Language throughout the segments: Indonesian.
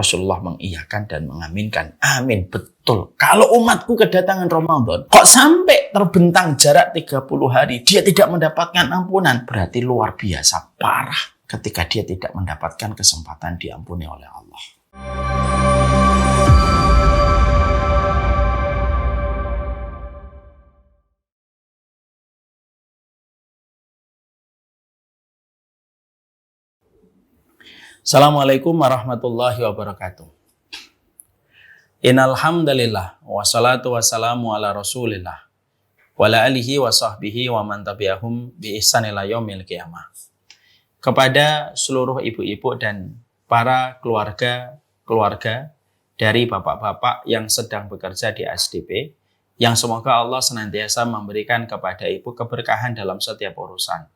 Rasulullah mengiyakan dan mengaminkan. Amin, betul. Kalau umatku kedatangan Ramadan, kok sampai terbentang jarak 30 hari, dia tidak mendapatkan ampunan. Berarti luar biasa parah ketika dia tidak mendapatkan kesempatan diampuni oleh Allah. Assalamualaikum warahmatullahi wabarakatuh. Innal hamdalillah wassalatu wassalamu ala Rasulillah wa ala alihi wa sahbihi wa man tabi'ahum bi ihsan ila yaumil qiyamah. Kepada seluruh ibu-ibu dan para keluarga dari bapak-bapak yang sedang bekerja di SDP, yang semoga Allah senantiasa memberikan kepada ibu keberkahan dalam setiap urusan.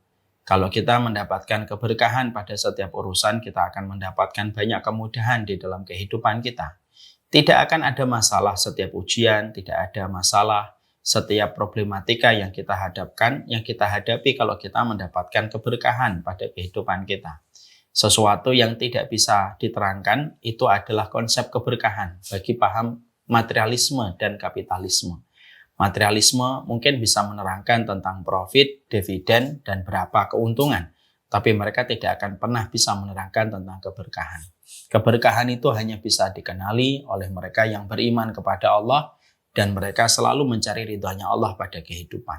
Kalau kita mendapatkan keberkahan pada setiap urusan, kita akan mendapatkan banyak kemudahan di dalam kehidupan kita. Tidak akan ada masalah setiap ujian, tidak ada masalah setiap problematika yang kita hadapi kalau kita mendapatkan keberkahan pada kehidupan kita. Sesuatu yang tidak bisa diterangkan itu adalah konsep keberkahan bagi paham materialisme dan kapitalisme. Materialisme mungkin bisa menerangkan tentang profit, dividen, dan berapa keuntungan. Tapi mereka tidak akan pernah bisa menerangkan tentang keberkahan. Keberkahan itu hanya bisa dikenali oleh mereka yang beriman kepada Allah dan mereka selalu mencari ridhonya Allah pada kehidupan.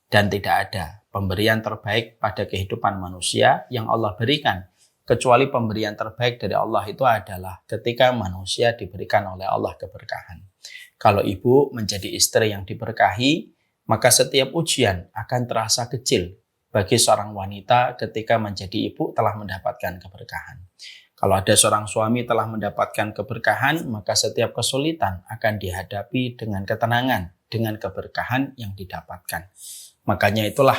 Dan tidak ada pemberian terbaik pada kehidupan manusia yang Allah berikan. Kecuali pemberian terbaik dari Allah itu adalah ketika manusia diberikan oleh Allah keberkahan. Kalau ibu menjadi istri yang diberkahi, maka setiap ujian akan terasa kecil bagi seorang wanita ketika menjadi ibu telah mendapatkan keberkahan. Kalau ada seorang suami telah mendapatkan keberkahan, maka setiap kesulitan akan dihadapi dengan ketenangan, dengan keberkahan yang didapatkan. Makanya itulah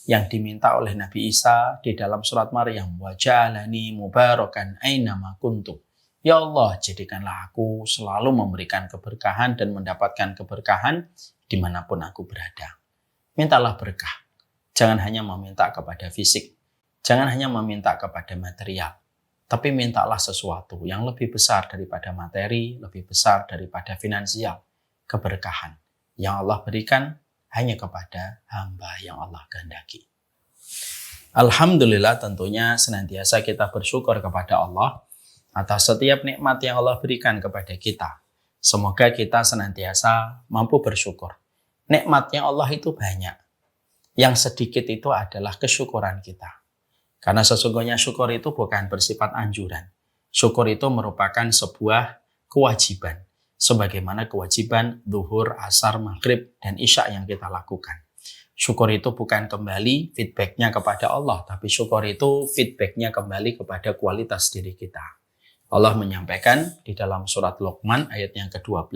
yang diminta oleh Nabi Isa di dalam surat Maryam, wa ja'alani mubarakan ainama kuntu. Ya Allah, jadikanlah aku selalu memberikan keberkahan dan mendapatkan keberkahan dimanapun aku berada. Mintalah berkah. Jangan hanya meminta kepada fisik. Jangan hanya meminta kepada material. Tapi mintalah sesuatu yang lebih besar daripada materi, lebih besar daripada finansial. Keberkahan yang Allah berikan hanya kepada hamba yang Allah kehendaki. Alhamdulillah, tentunya senantiasa kita bersyukur kepada Allah atas setiap nikmat yang Allah berikan kepada kita. Semoga kita senantiasa mampu bersyukur. Nikmatnya Allah itu banyak. Yang sedikit itu adalah kesyukuran kita. Karena sesungguhnya syukur itu bukan bersifat anjuran. Syukur itu merupakan sebuah kewajiban. Sebagaimana kewajiban zuhur, asar, maghrib, dan isya yang kita lakukan. Syukur itu bukan kembali feedbacknya kepada Allah. Tapi syukur itu feedbacknya kembali kepada kualitas diri kita. Allah menyampaikan di dalam surat Luqman ayat yang ke-12,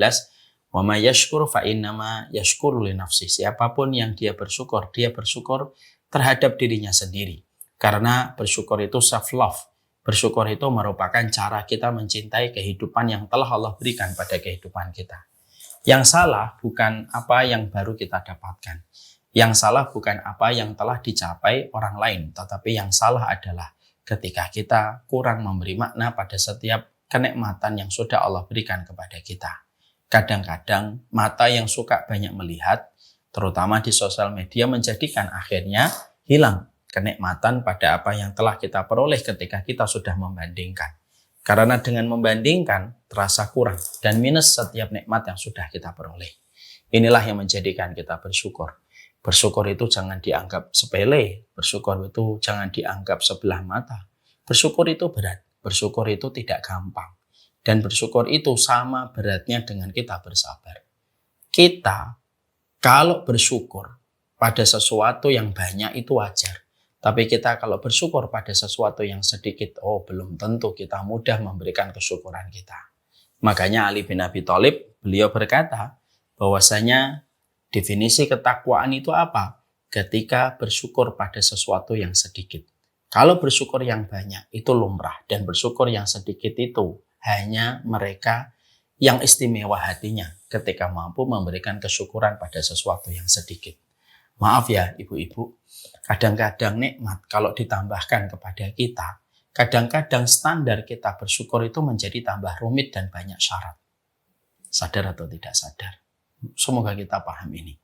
wa may yashkur fa innama yashkuru li nafsi. Siapapun yang dia bersyukur terhadap dirinya sendiri. Karena bersyukur itu self love. Bersyukur itu merupakan cara kita mencintai kehidupan yang telah Allah berikan pada kehidupan kita. Yang salah bukan apa yang baru kita dapatkan. Yang salah bukan apa yang telah dicapai orang lain, tetapi yang salah adalah ketika kita kurang memberi makna pada setiap kenikmatan yang sudah Allah berikan kepada kita. Kadang-kadang mata yang suka banyak melihat, terutama di sosial media, menjadikan akhirnya hilang kenikmatan pada apa yang telah kita peroleh ketika kita sudah membandingkan. Karena dengan membandingkan terasa kurang dan minus setiap nikmat yang sudah kita peroleh. Inilah yang menjadikan kita bersyukur. Bersyukur itu jangan dianggap sepele, bersyukur itu jangan dianggap sebelah mata. Bersyukur itu berat, bersyukur itu tidak gampang. Dan bersyukur itu sama beratnya dengan kita bersabar. Kita kalau bersyukur pada sesuatu yang banyak itu wajar. Tapi kita kalau bersyukur pada sesuatu yang sedikit, belum tentu kita mudah memberikan kesyukuran kita. Makanya Ali bin Abi Thalib, beliau berkata bahwasanya definisi ketakwaan itu apa? Ketika bersyukur pada sesuatu yang sedikit. Kalau bersyukur yang banyak itu lumrah dan bersyukur yang sedikit itu hanya mereka yang istimewa hatinya ketika mampu memberikan kesyukuran pada sesuatu yang sedikit. Maaf ya ibu-ibu, kadang-kadang nikmat kalau ditambahkan kepada kita kadang-kadang standar kita bersyukur itu menjadi tambah rumit dan banyak syarat. Sadar atau tidak sadar? Semoga kita paham ini.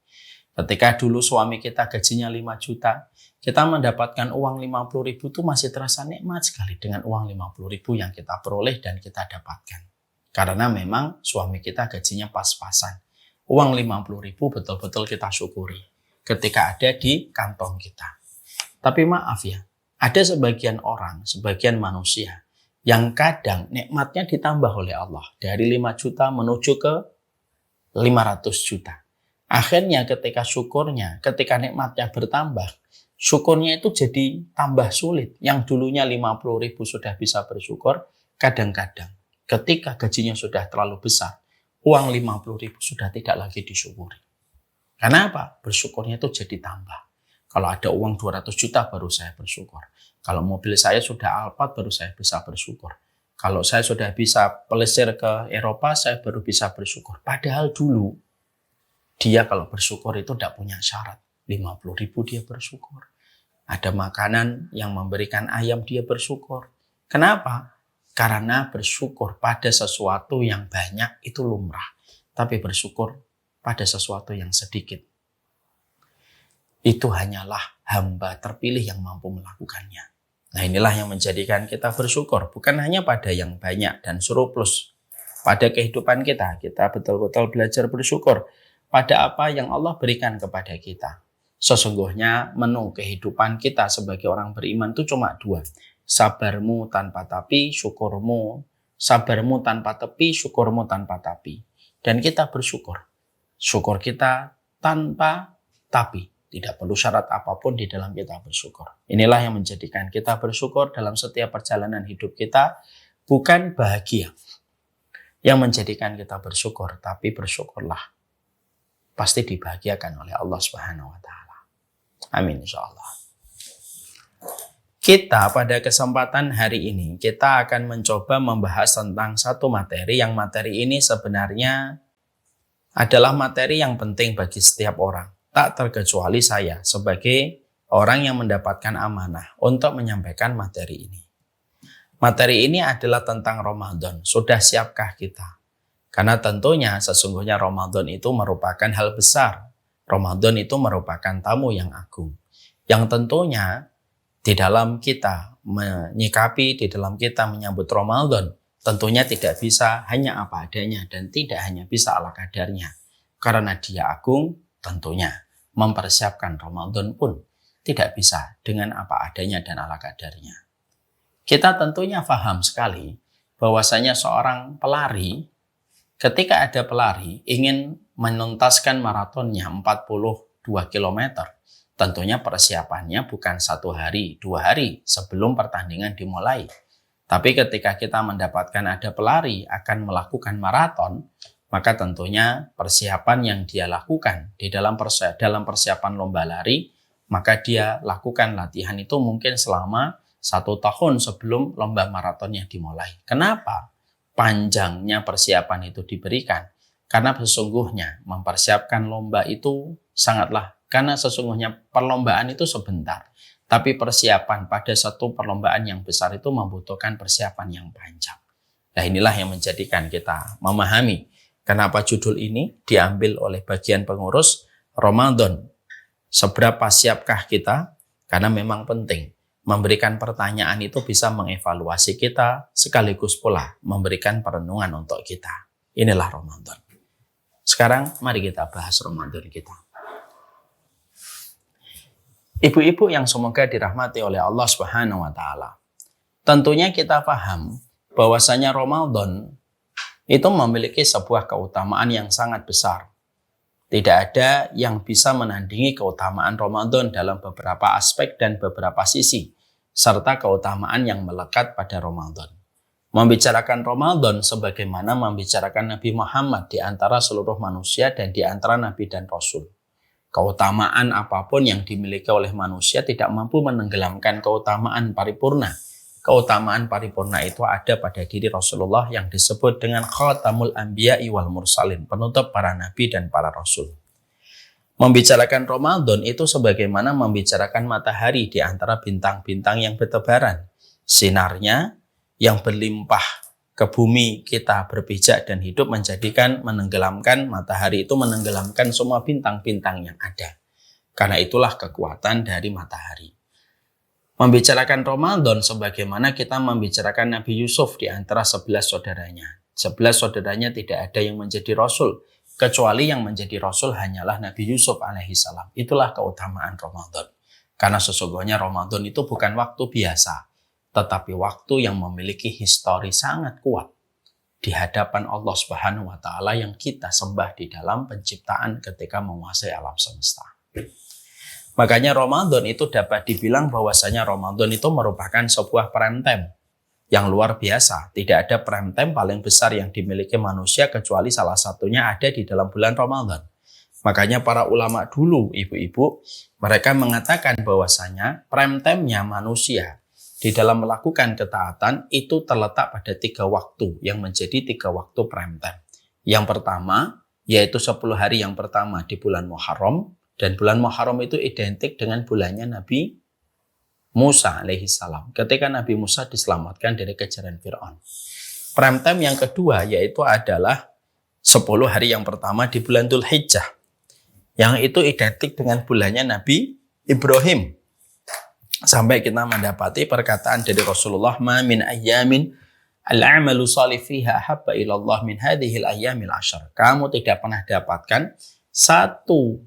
Ketika dulu suami kita gajinya 5 juta, kita mendapatkan uang 50 ribu itu masih terasa nikmat sekali dengan uang 50 ribu yang kita peroleh dan kita dapatkan. Karena memang suami kita gajinya pas-pasan. Uang 50 ribu betul-betul kita syukuri ketika ada di kantong kita. Tapi maaf ya, ada sebagian orang, sebagian manusia yang kadang nikmatnya ditambah oleh Allah. Dari 5 juta menuju ke 500 juta. Akhirnya ketika syukurnya, ketika nikmatnya bertambah, syukurnya itu jadi tambah sulit. Yang dulunya 50 ribu sudah bisa bersyukur, kadang-kadang ketika gajinya sudah terlalu besar, uang 50 ribu sudah tidak lagi disyukuri. Karena apa? Bersyukurnya itu jadi tambah. Kalau ada uang 200 juta baru saya bersyukur. Kalau mobil saya sudah Alphard baru saya bisa bersyukur. Kalau saya sudah bisa pelesir ke Eropa, saya baru bisa bersyukur. Padahal dulu, dia kalau bersyukur itu tidak punya syarat. 50 ribu dia bersyukur. Ada makanan yang memberikan ayam dia bersyukur. Kenapa? Karena bersyukur pada sesuatu yang banyak itu lumrah. Tapi bersyukur pada sesuatu yang sedikit, itu hanyalah hamba terpilih yang mampu melakukannya. Nah, inilah yang menjadikan kita bersyukur. Bukan hanya pada yang banyak dan surplus. Pada kehidupan kita, kita betul-betul belajar bersyukur pada apa yang Allah berikan kepada kita. Sesungguhnya menu kehidupan kita sebagai orang beriman itu cuma 2. Sabarmu tanpa tapi, syukurmu. Sabarmu tanpa tepi, syukurmu tanpa tapi. Dan kita bersyukur. Syukur kita tanpa tapi. Tidak perlu syarat apapun di dalam kita bersyukur. Inilah yang menjadikan kita bersyukur dalam setiap perjalanan hidup kita. Bukan bahagia yang menjadikan kita bersyukur, tapi bersyukurlah. Pasti dibahagiakan oleh Allah Subhanahu wa Ta'ala. Amin insyaallah. Kita pada kesempatan hari ini, kita akan mencoba membahas tentang satu materi, yang materi ini sebenarnya adalah materi yang penting bagi setiap orang. Tak terkecuali saya sebagai orang yang mendapatkan amanah untuk menyampaikan materi ini. Materi ini adalah tentang Ramadan. Sudah siapkah kita? Karena tentunya sesungguhnya Ramadan itu merupakan hal besar. Ramadan itu merupakan tamu yang agung. Yang tentunya di dalam kita menyikapi, di dalam kita menyambut Ramadan, tentunya tidak bisa hanya apa adanya dan tidak hanya bisa ala kadarnya. Karena dia agung, tentunya mempersiapkan Ramadan pun tidak bisa dengan apa adanya dan ala kadarnya. Kita tentunya paham sekali bahwasanya seorang pelari, ketika ada pelari ingin menuntaskan maratonnya 42 km, tentunya persiapannya bukan 1 hari, 2 hari sebelum pertandingan dimulai. Tapi ketika kita mendapatkan ada pelari akan melakukan maraton, maka tentunya persiapan yang dia lakukan di dalam persiapan lomba lari, maka dia lakukan latihan itu mungkin selama 1 tahun sebelum lomba maratonnya dimulai. Kenapa panjangnya persiapan itu diberikan? Karena sesungguhnya mempersiapkan lomba itu karena sesungguhnya perlombaan itu sebentar. Tapi persiapan pada satu perlombaan yang besar itu membutuhkan persiapan yang panjang. Nah, inilah yang menjadikan kita memahami kenapa judul ini diambil oleh bagian pengurus Ramadan. Seberapa siapkah kita? Karena memang penting. Memberikan pertanyaan itu bisa mengevaluasi kita, sekaligus pula memberikan perenungan untuk kita. Inilah Ramadan. Sekarang mari kita bahas Ramadan kita. Ibu-ibu yang semoga dirahmati oleh Allah Subhanahu wa Ta'ala. Tentunya kita paham bahwasanya Ramadan itu memiliki sebuah keutamaan yang sangat besar. Tidak ada yang bisa menandingi keutamaan Ramadan dalam beberapa aspek dan beberapa sisi, serta keutamaan yang melekat pada Ramadan. Membicarakan Ramadan sebagaimana membicarakan Nabi Muhammad di antara seluruh manusia dan di antara Nabi dan Rasul. Keutamaan apapun yang dimiliki oleh manusia tidak mampu menenggelamkan keutamaan paripurna. Keutamaan paripurna itu ada pada diri Rasulullah yang disebut dengan Khatamul Anbiya'i wal Mursalin, penutup para nabi dan para rasul. Membicarakan Ramadan itu sebagaimana membicarakan matahari di antara bintang-bintang yang bertebaran. Sinarnya yang berlimpah ke bumi kita berpijak dan hidup menenggelamkan matahari itu menenggelamkan semua bintang-bintang yang ada. Karena itulah kekuatan dari matahari. Membicarakan Ramadan sebagaimana kita membicarakan Nabi Yusuf di antara 11 saudaranya. 11 saudaranya tidak ada yang menjadi Rasul. Kecuali yang menjadi Rasul hanyalah Nabi Yusuf alaihissalam. Itulah keutamaan Ramadan. Karena sesungguhnya Ramadan itu bukan waktu biasa. Tetapi waktu yang memiliki histori sangat kuat. Di hadapan Allah Subhanahu wa Ta'ala yang kita sembah di dalam penciptaan ketika menguasai alam semesta. Makanya Ramadan itu dapat dibilang bahwasanya Ramadan itu merupakan sebuah prime time yang luar biasa. Tidak ada prime time paling besar yang dimiliki manusia kecuali salah satunya ada di dalam bulan Ramadan. Makanya para ulama dulu, ibu-ibu, mereka mengatakan bahwasanya prime time-nya manusia di dalam melakukan ketaatan itu terletak pada 3 waktu yang menjadi 3 waktu prime time. Yang pertama yaitu 10 hari yang pertama di bulan Muharram. Dan bulan Muharram itu identik dengan bulannya Nabi Musa alaihissalam. Ketika Nabi Musa diselamatkan dari kejaran Fir'aun. Prime time yang kedua yaitu adalah 10 hari yang pertama di bulan Dzul Hijjah. Yang itu identik dengan bulannya Nabi Ibrahim. Sampai kita mendapati perkataan dari Rasulullah, "Ma min ayyamin al-'amalu salih fiha ahabba ilallah min hadhil ayyamil 'ashar." Kamu tidak pernah dapatkan satu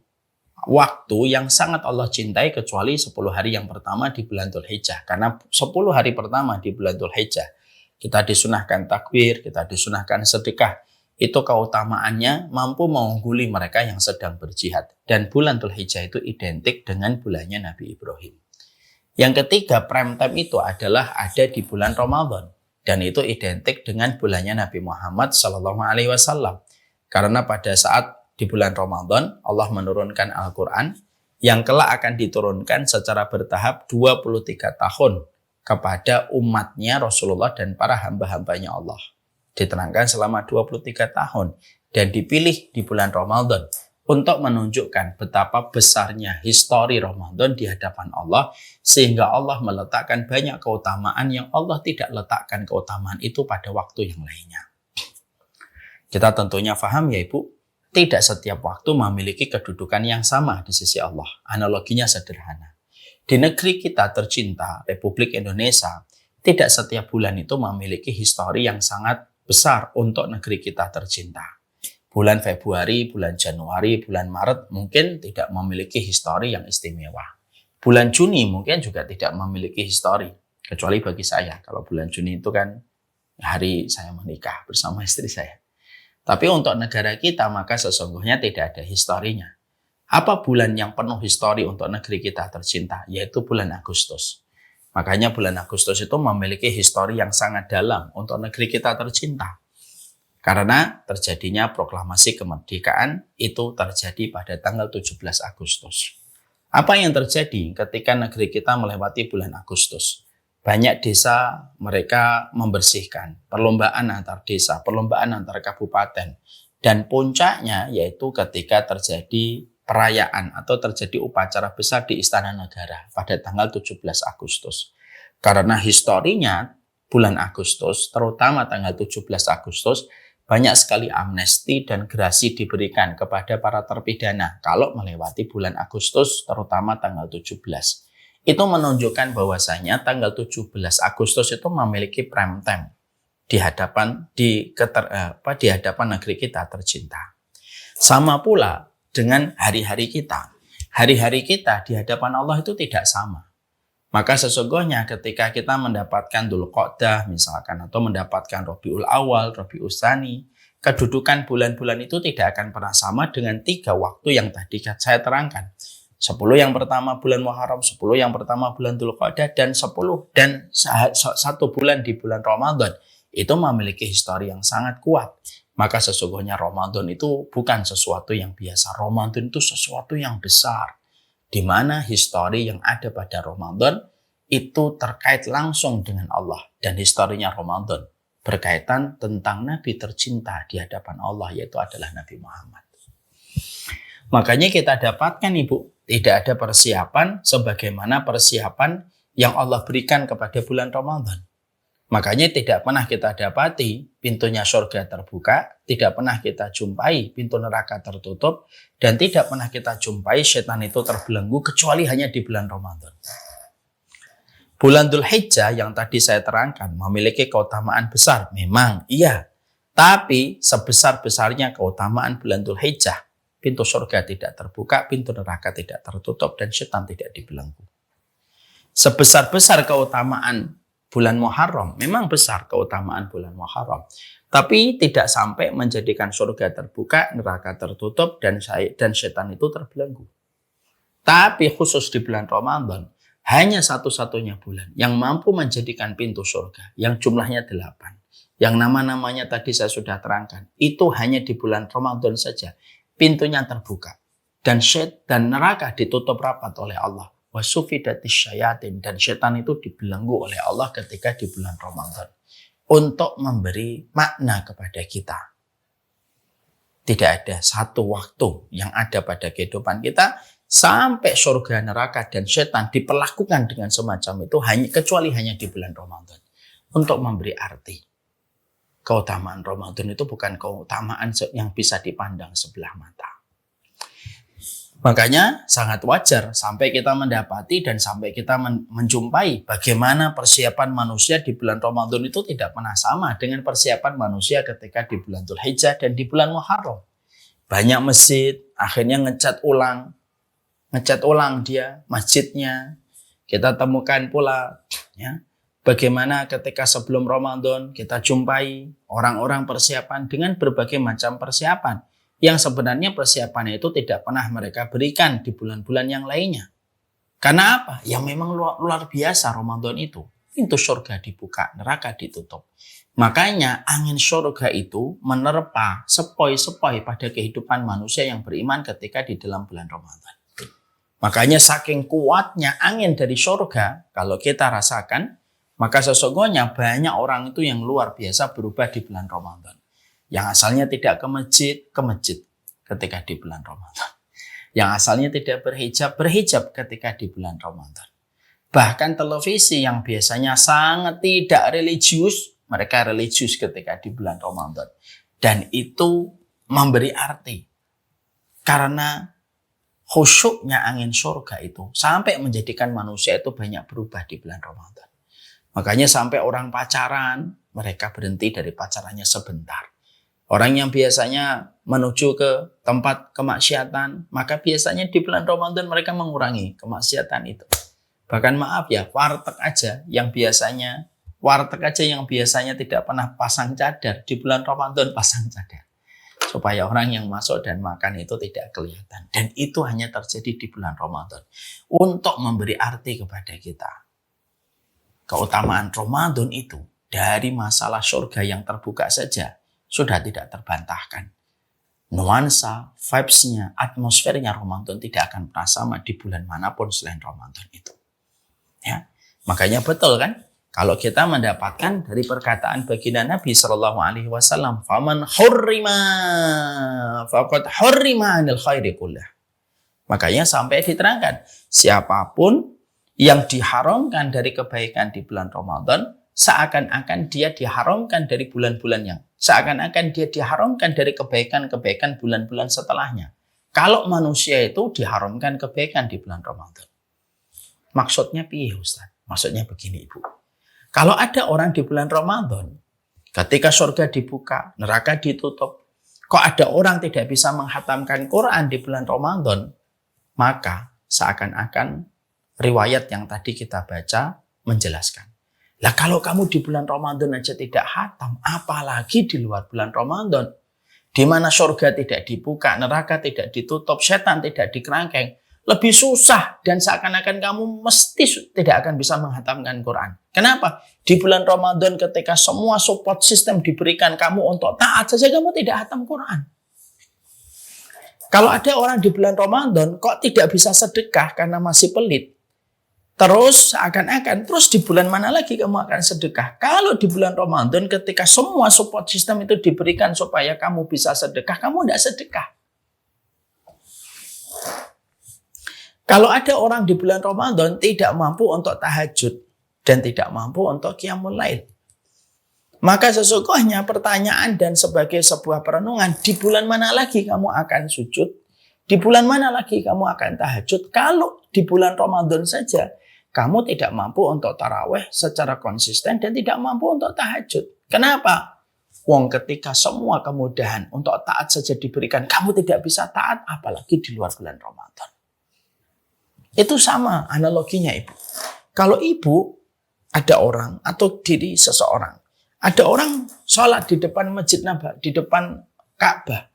waktu yang sangat Allah cintai kecuali 10 hari yang pertama di bulan Dzul Hijjah. Karena 10 hari pertama di bulan Dzul Hijjah kita disunahkan takbir, kita disunahkan sedekah. Itu keutamaannya mampu mengungguli mereka yang sedang berjihad. Dan bulan Dzul Hijjah itu identik dengan bulannya Nabi Ibrahim. Yang ketiga prime time itu adalah ada di bulan Ramadan. Dan itu identik dengan bulannya Nabi Muhammad SAW. Karena pada saat di bulan Ramadan, Allah menurunkan Al-Quran yang kelak akan diturunkan secara bertahap 23 tahun kepada umatnya Rasulullah dan para hamba-hambanya Allah. Diterangkan selama 23 tahun dan dipilih di bulan Ramadan untuk menunjukkan betapa besarnya histori Ramadan di hadapan Allah sehingga Allah meletakkan banyak keutamaan yang Allah tidak letakkan keutamaan itu pada waktu yang lainnya. Kita tentunya paham ya Ibu, tidak setiap waktu memiliki kedudukan yang sama di sisi Allah. Analoginya sederhana. Di negeri kita tercinta, Republik Indonesia, tidak setiap bulan itu memiliki histori yang sangat besar untuk negeri kita tercinta. Bulan Februari, bulan Januari, bulan Maret mungkin tidak memiliki histori yang istimewa. Bulan Juni mungkin juga tidak memiliki histori. Kecuali bagi saya, kalau bulan Juni itu kan hari saya menikah bersama istri saya. Tapi untuk negara kita maka sesungguhnya tidak ada historinya. Apa bulan yang penuh histori untuk negeri kita tercinta? Yaitu bulan Agustus. Makanya bulan Agustus itu memiliki histori yang sangat dalam untuk negeri kita tercinta. Karena terjadinya proklamasi kemerdekaan itu terjadi pada tanggal 17 Agustus. Apa yang terjadi ketika negeri kita melewati bulan Agustus? Banyak desa mereka membersihkan, perlombaan antar desa, perlombaan antar kabupaten. Dan puncaknya yaitu ketika terjadi perayaan atau terjadi upacara besar di Istana Negara pada tanggal 17 Agustus. Karena historinya bulan Agustus, terutama tanggal 17 Agustus, banyak sekali amnesti dan gerasi diberikan kepada para terpidana kalau melewati bulan Agustus, terutama tanggal 17. Itu menunjukkan bahwasanya tanggal 17 Agustus itu memiliki prime time di hadapan negeri kita tercinta. Sama pula dengan hari-hari kita. Hari-hari kita di hadapan Allah itu tidak sama. Maka sesungguhnya ketika kita mendapatkan Dzul Qa'dah misalkan atau mendapatkan Rabiul Awal, Rabiul Tsani, kedudukan bulan-bulan itu tidak akan pernah sama dengan 3 waktu yang tadi saya terangkan. 10 yang pertama bulan Muharram, 10 yang pertama bulan Dzul Qa'dah, dan 1 bulan di bulan Ramadan. Itu memiliki histori yang sangat kuat. Maka sesungguhnya Ramadan itu bukan sesuatu yang biasa. Ramadan itu sesuatu yang besar. Di mana histori yang ada pada Ramadan itu terkait langsung dengan Allah. Dan historinya Ramadan berkaitan tentang Nabi tercinta di hadapan Allah, yaitu adalah Nabi Muhammad. Makanya kita dapatkan Ibu, tidak ada persiapan sebagaimana persiapan yang Allah berikan kepada bulan Ramadan. Makanya tidak pernah kita dapati pintunya surga terbuka, tidak pernah kita jumpai pintu neraka tertutup, dan tidak pernah kita jumpai setan itu terbelenggu kecuali hanya di bulan Ramadan. Bulan Dzulhijjah yang tadi saya terangkan memiliki keutamaan besar, memang iya. Tapi sebesar-besarnya keutamaan bulan Dzulhijjah, pintu surga tidak terbuka, pintu neraka tidak tertutup, dan setan tidak dibelenggu. Sebesar-besar keutamaan bulan Muharram, memang besar keutamaan bulan Muharram. Tapi tidak sampai menjadikan surga terbuka, neraka tertutup, dan setan itu terbelenggu. Tapi khusus di bulan Ramadan, hanya satu-satunya bulan yang mampu menjadikan pintu surga, yang jumlahnya 8. Yang nama-namanya tadi saya sudah terangkan. Itu hanya di bulan Ramadan saja. Pintunya terbuka. Dan neraka ditutup rapat oleh Allah. Wasufidatis syayatin, dan setan itu dibelenggu oleh Allah ketika di bulan Ramadan untuk memberi makna kepada kita. Tidak ada satu waktu yang ada pada kehidupan kita sampai surga, neraka, dan setan diperlakukan dengan semacam itu kecuali hanya di bulan Ramadan untuk memberi arti. Keutamaan Ramadan itu bukan keutamaan yang bisa dipandang sebelah mata. Makanya sangat wajar sampai kita mendapati dan sampai kita menjumpai bagaimana persiapan manusia di bulan Ramadan itu tidak pernah sama dengan persiapan manusia ketika di bulan Dzulhijjah dan di bulan Muharram. Banyak masjid akhirnya ngecat ulang dia masjidnya. Kita temukan pula ya, bagaimana ketika sebelum Ramadan kita jumpai orang-orang persiapan dengan berbagai macam persiapan. Yang sebenarnya persiapannya itu tidak pernah mereka berikan di bulan-bulan yang lainnya. Karena apa? Ya memang luar biasa Ramadan itu. Pintu surga dibuka, neraka ditutup. Makanya angin surga itu menerpa sepoi-sepoi pada kehidupan manusia yang beriman ketika di dalam bulan Ramadan. Makanya saking kuatnya angin dari surga, kalau kita rasakan, maka sesungguhnya banyak orang itu yang luar biasa berubah di bulan Ramadan. Yang asalnya tidak ke masjid ketika di bulan Ramadan. Yang asalnya tidak berhijab ketika di bulan Ramadan. Bahkan televisi yang biasanya sangat tidak religius, mereka religius ketika di bulan Ramadan. Dan itu memberi arti. Karena khusyuknya angin surga itu sampai menjadikan manusia itu banyak berubah di bulan Ramadan. Makanya sampai orang pacaran, mereka berhenti dari pacarannya sebentar. Orang yang biasanya menuju ke tempat kemaksiatan, maka biasanya di bulan Ramadan mereka mengurangi kemaksiatan itu. Bahkan maaf ya, warteg aja yang biasanya tidak pernah pasang cadar, di bulan Ramadan pasang cadar. Supaya orang yang masuk dan makan itu tidak kelihatan. Dan itu hanya terjadi di bulan Ramadan. Untuk memberi arti kepada kita. Keutamaan Ramadan itu dari masalah surga yang terbuka saja sudah tidak terbantahkan. Nuansa, vibes-nya, atmosfernya Ramadan tidak akan pernah sama di bulan manapun selain Ramadan itu. Ya, makanya betul kan? Kalau kita mendapatkan dari perkataan baginda Nabi SAW, "Faman hurrima faqad hurrima 'anil khairi kullah." Makanya sampai diterangkan, siapapun yang diharamkan dari kebaikan di bulan Ramadan, seakan-akan dia diharamkan dari bulan-bulan yang seakan-akan dia diharamkan dari kebaikan-kebaikan bulan-bulan setelahnya. Kalau manusia itu diharamkan kebaikan di bulan Ramadan. Maksudnya piye Ustaz? Maksudnya begini Ibu. Kalau ada orang di bulan Ramadan, ketika surga dibuka, neraka ditutup, kok ada orang tidak bisa menghatamkan Quran di bulan Ramadan, maka seakan-akan riwayat yang tadi kita baca menjelaskan. Lah kalau kamu di bulan Ramadan aja tidak hatam, apalagi di luar bulan Ramadan, di mana surga tidak dibuka, neraka tidak ditutup, setan tidak dikerangkeng, lebih susah dan seakan-akan kamu mesti tidak akan bisa menghatamkan Quran. Kenapa? Di bulan Ramadan ketika semua support system diberikan kamu untuk taat saja kamu tidak hatam Quran. Kalau ada orang di bulan Ramadan kok tidak bisa sedekah karena masih pelit, terus seakan-akan, terus di bulan mana lagi kamu akan sedekah? Kalau di bulan Ramadan ketika semua support system itu diberikan supaya kamu bisa sedekah, kamu tidak sedekah. Kalau ada orang di bulan Ramadan tidak mampu untuk tahajud dan tidak mampu untuk qiyamul lail, maka sesungguhnya pertanyaan dan sebagai sebuah perenungan, di bulan mana lagi kamu akan sujud? Di bulan mana lagi kamu akan tahajud? Kalau di bulan Ramadan saja kamu tidak mampu untuk taraweh secara konsisten dan tidak mampu untuk tahajud. Kenapa? Wong ketika semua kemudahan untuk taat saja diberikan, kamu tidak bisa taat, apalagi di luar bulan Ramadan. Itu sama analoginya ibu. Kalau ibu ada orang atau diri seseorang, ada orang sholat di depan Masjid Nabawi, di depan Ka'bah.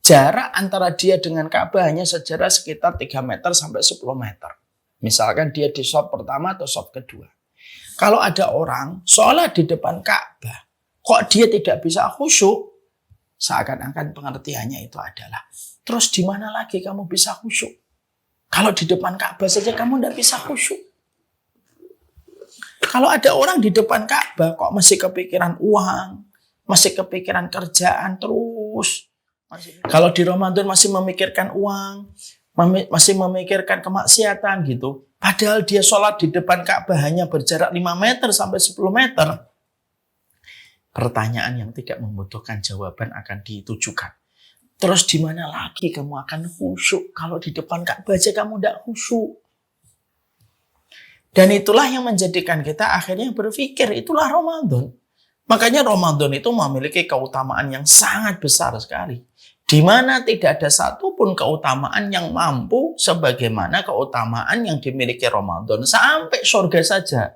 Jarak antara dia dengan Ka'bah hanya sejarak sekitar 3 meter sampai 10 meter. Misalkan dia di shop pertama atau shop kedua. Kalau ada orang sholat di depan Ka'bah, kok dia tidak bisa khusyuk? Seakan-akan pengertiannya itu adalah, terus di mana lagi kamu bisa khusyuk? Kalau di depan Ka'bah saja kamu tidak bisa khusyuk. Kalau ada orang di depan Ka'bah kok masih kepikiran uang, masih kepikiran kerjaan terus. Kalau di Ramadan masih memikirkan uang, masih memikirkan kemaksiatan gitu. Padahal dia sholat di depan Ka'bah hanya berjarak 5 meter sampai 10 meter. Pertanyaan yang tidak membutuhkan jawaban akan ditujukan. Terus di mana lagi kamu akan khusyuk? Kalau di depan Ka'bah aja kamu tidak khusyuk. Dan itulah yang menjadikan kita akhirnya berpikir, itulah Ramadan. Makanya Ramadan itu memiliki keutamaan yang sangat besar sekali. Di mana tidak ada satupun keutamaan yang mampu sebagaimana keutamaan yang dimiliki Ramadan. Sampai surga saja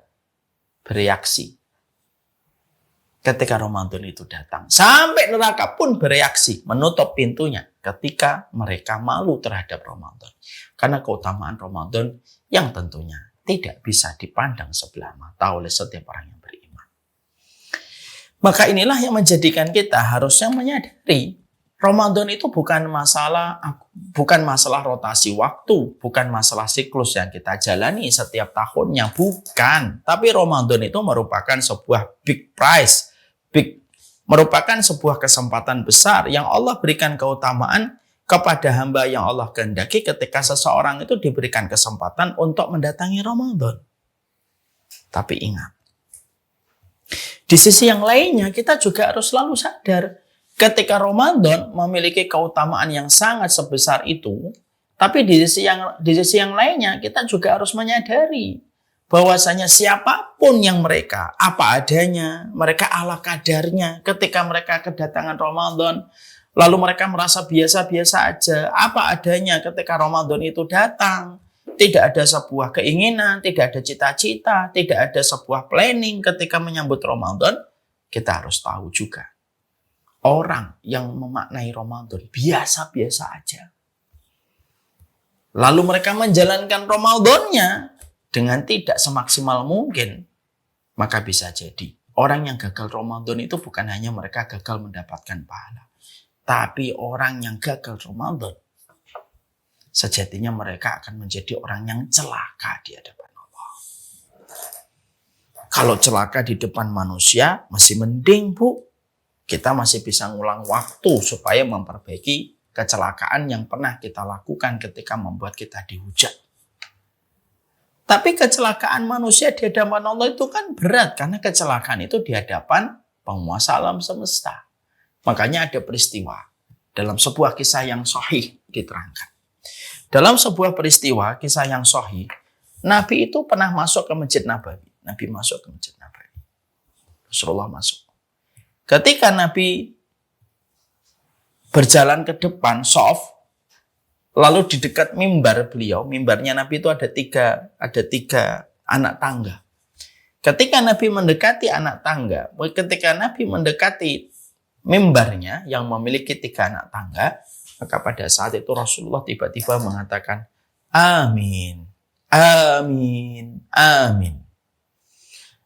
bereaksi ketika Ramadan itu datang. Sampai neraka pun bereaksi, menutup pintunya ketika mereka malu terhadap Ramadan. Karena keutamaan Ramadan yang tentunya tidak bisa dipandang sebelah mata oleh setiap orang yang beriman. Maka inilah yang menjadikan kita harusnya menyadari Ramadan itu bukan masalah rotasi waktu, bukan masalah siklus yang kita jalani setiap tahunnya, bukan. Tapi Ramadan itu merupakan sebuah big prize, merupakan sebuah kesempatan besar yang Allah berikan keutamaan kepada hamba yang Allah kehendaki ketika seseorang itu diberikan kesempatan untuk mendatangi Ramadan. Tapi ingat, di sisi yang lainnya kita juga harus selalu sadar ketika Ramadan memiliki keutamaan yang sangat sebesar itu, tapi di sisi yang lainnya kita juga harus menyadari bahwasanya siapapun yang mereka apa adanya, mereka ala kadarnya ketika mereka kedatangan Ramadan, lalu mereka merasa biasa-biasa aja, apa adanya ketika Ramadan itu datang. Tidak ada sebuah keinginan, tidak ada cita-cita, tidak ada sebuah planning ketika menyambut Ramadan. Kita harus tahu juga, orang yang memaknai Ramadan biasa-biasa aja. Lalu mereka menjalankan Ramadannya dengan tidak semaksimal mungkin. Maka bisa jadi, orang yang gagal Ramadan itu bukan hanya mereka gagal mendapatkan pahala. Tapi orang yang gagal Ramadan, sejatinya mereka akan menjadi orang yang celaka di hadapan Allah. Kalau celaka di depan manusia, masih mending bu. Kita masih bisa ngulang waktu supaya memperbaiki kecelakaan yang pernah kita lakukan ketika membuat kita dihujat. Tapi kecelakaan manusia di hadapan Allah itu kan berat. Karena kecelakaan itu di hadapan penguasa alam semesta. Makanya ada peristiwa dalam sebuah kisah yang sahih diterangkan. Dalam sebuah peristiwa kisah yang sahih, Nabi itu pernah masuk ke Masjid Nabawi. Nabi masuk ke Masjid Nabawi. Rasulullah masuk. Ketika Nabi berjalan ke depan shaf, lalu di dekat mimbar beliau, mimbarnya Nabi itu ada tiga anak tangga. Ketika Nabi mendekati anak tangga, ketika Nabi mendekati mimbarnya yang memiliki 3 anak tangga, maka pada saat itu Rasulullah tiba-tiba mengatakan, amin, amin, amin.